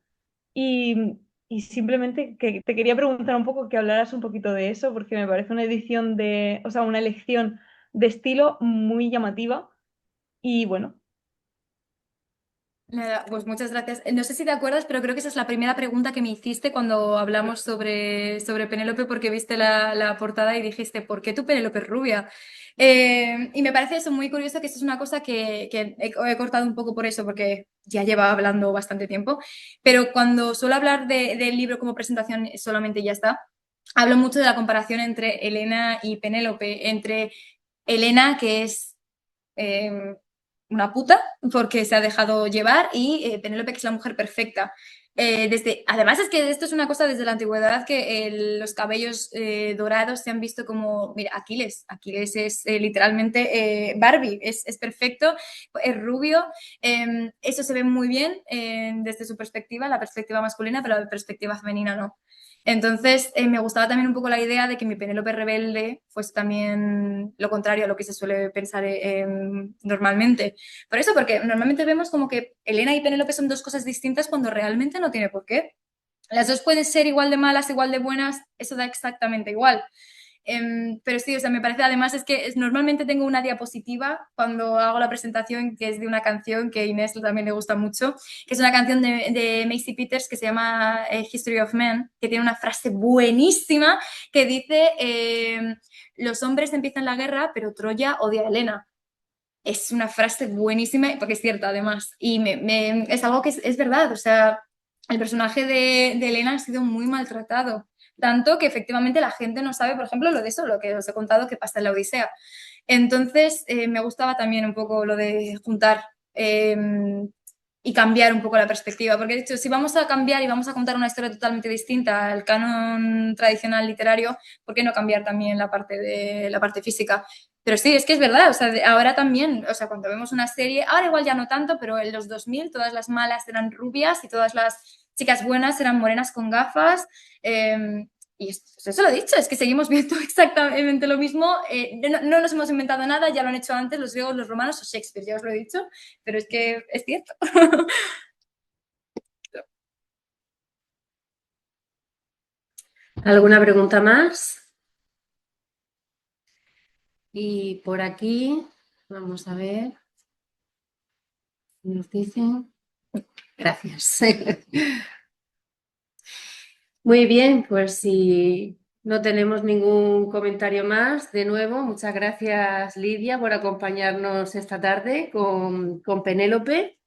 y simplemente que te quería preguntar un poco que hablaras un poquito de eso, porque me parece una edición o sea, una elección de estilo muy llamativa. Y bueno, Nada, pues muchas gracias. No sé si te acuerdas, pero creo que esa es la primera pregunta que me hiciste cuando hablamos sobre Penélope, porque viste la portada y dijiste, ¿por qué tu Penélope es rubia? Y me parece eso muy curioso, que eso es una cosa que he cortado un poco por eso, porque ya llevaba hablando bastante tiempo, pero cuando suelo hablar del libro como presentación solamente y ya está, hablo mucho de la comparación entre Elena y Penélope, entre Elena, que es una puta porque se ha dejado llevar y Penélope, que es la mujer perfecta. Además es que esto es una cosa desde la antigüedad que los cabellos dorados se han visto como, mira, Aquiles es literalmente Barbie, es perfecto, es rubio, eso se ve muy bien desde su perspectiva, la perspectiva masculina, pero la perspectiva femenina no. Entonces, me gustaba también un poco la idea de que mi Penélope rebelde fuese también lo contrario a lo que se suele pensar normalmente. Por eso, porque normalmente vemos como que Elena y Penélope son dos cosas distintas cuando realmente no tiene por qué. Las dos pueden ser igual de malas, igual de buenas, eso da exactamente igual. Pero sí, o sea, me parece, además es que normalmente tengo una diapositiva cuando hago la presentación que es de una canción que a Inés también le gusta mucho, que es una canción de Macy Peters que se llama History of Men, que tiene una frase buenísima que dice, los hombres empiezan la guerra, pero Troya odia a Helena. Es una frase buenísima, porque es cierta además, y es algo que es verdad, o sea, el personaje de Elena ha sido muy maltratado, tanto que efectivamente la gente no sabe, por ejemplo, lo de eso, lo que os he contado que pasa en la Odisea. Entonces, me gustaba también un poco lo de juntar y cambiar un poco la perspectiva, porque de hecho, si vamos a cambiar y vamos a contar una historia totalmente distinta al canon tradicional literario, ¿por qué no cambiar también la parte física? Pero sí, es que es verdad, o sea, ahora también, o sea, cuando vemos una serie, ahora igual ya no tanto, pero en los 2000 todas las malas eran rubias y todas las chicas buenas eran morenas con gafas. Y eso lo he dicho, es que seguimos viendo exactamente lo mismo. No nos hemos inventado nada, ya lo han hecho antes los griegos, los romanos o Shakespeare, ya os lo he dicho, pero es que es cierto. ¿Alguna pregunta más? Y por aquí, vamos a ver. Nos dicen. Gracias. Muy bien, pues si no tenemos ningún comentario más, de nuevo, muchas gracias Lidia por acompañarnos esta tarde con Penélope.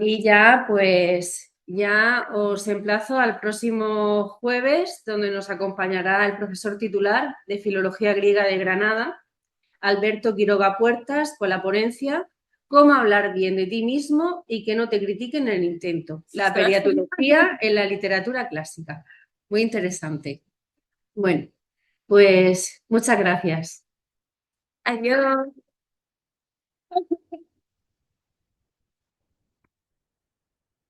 Y ya, pues, ya os emplazo al próximo jueves, donde nos acompañará el profesor titular de Filología Griega de Granada, Alberto Quiroga Puertas, con la ponencia Cómo hablar bien de ti mismo y que no te critiquen en el intento. La periatología en la literatura clásica. Muy interesante. Bueno, pues muchas gracias. Adiós.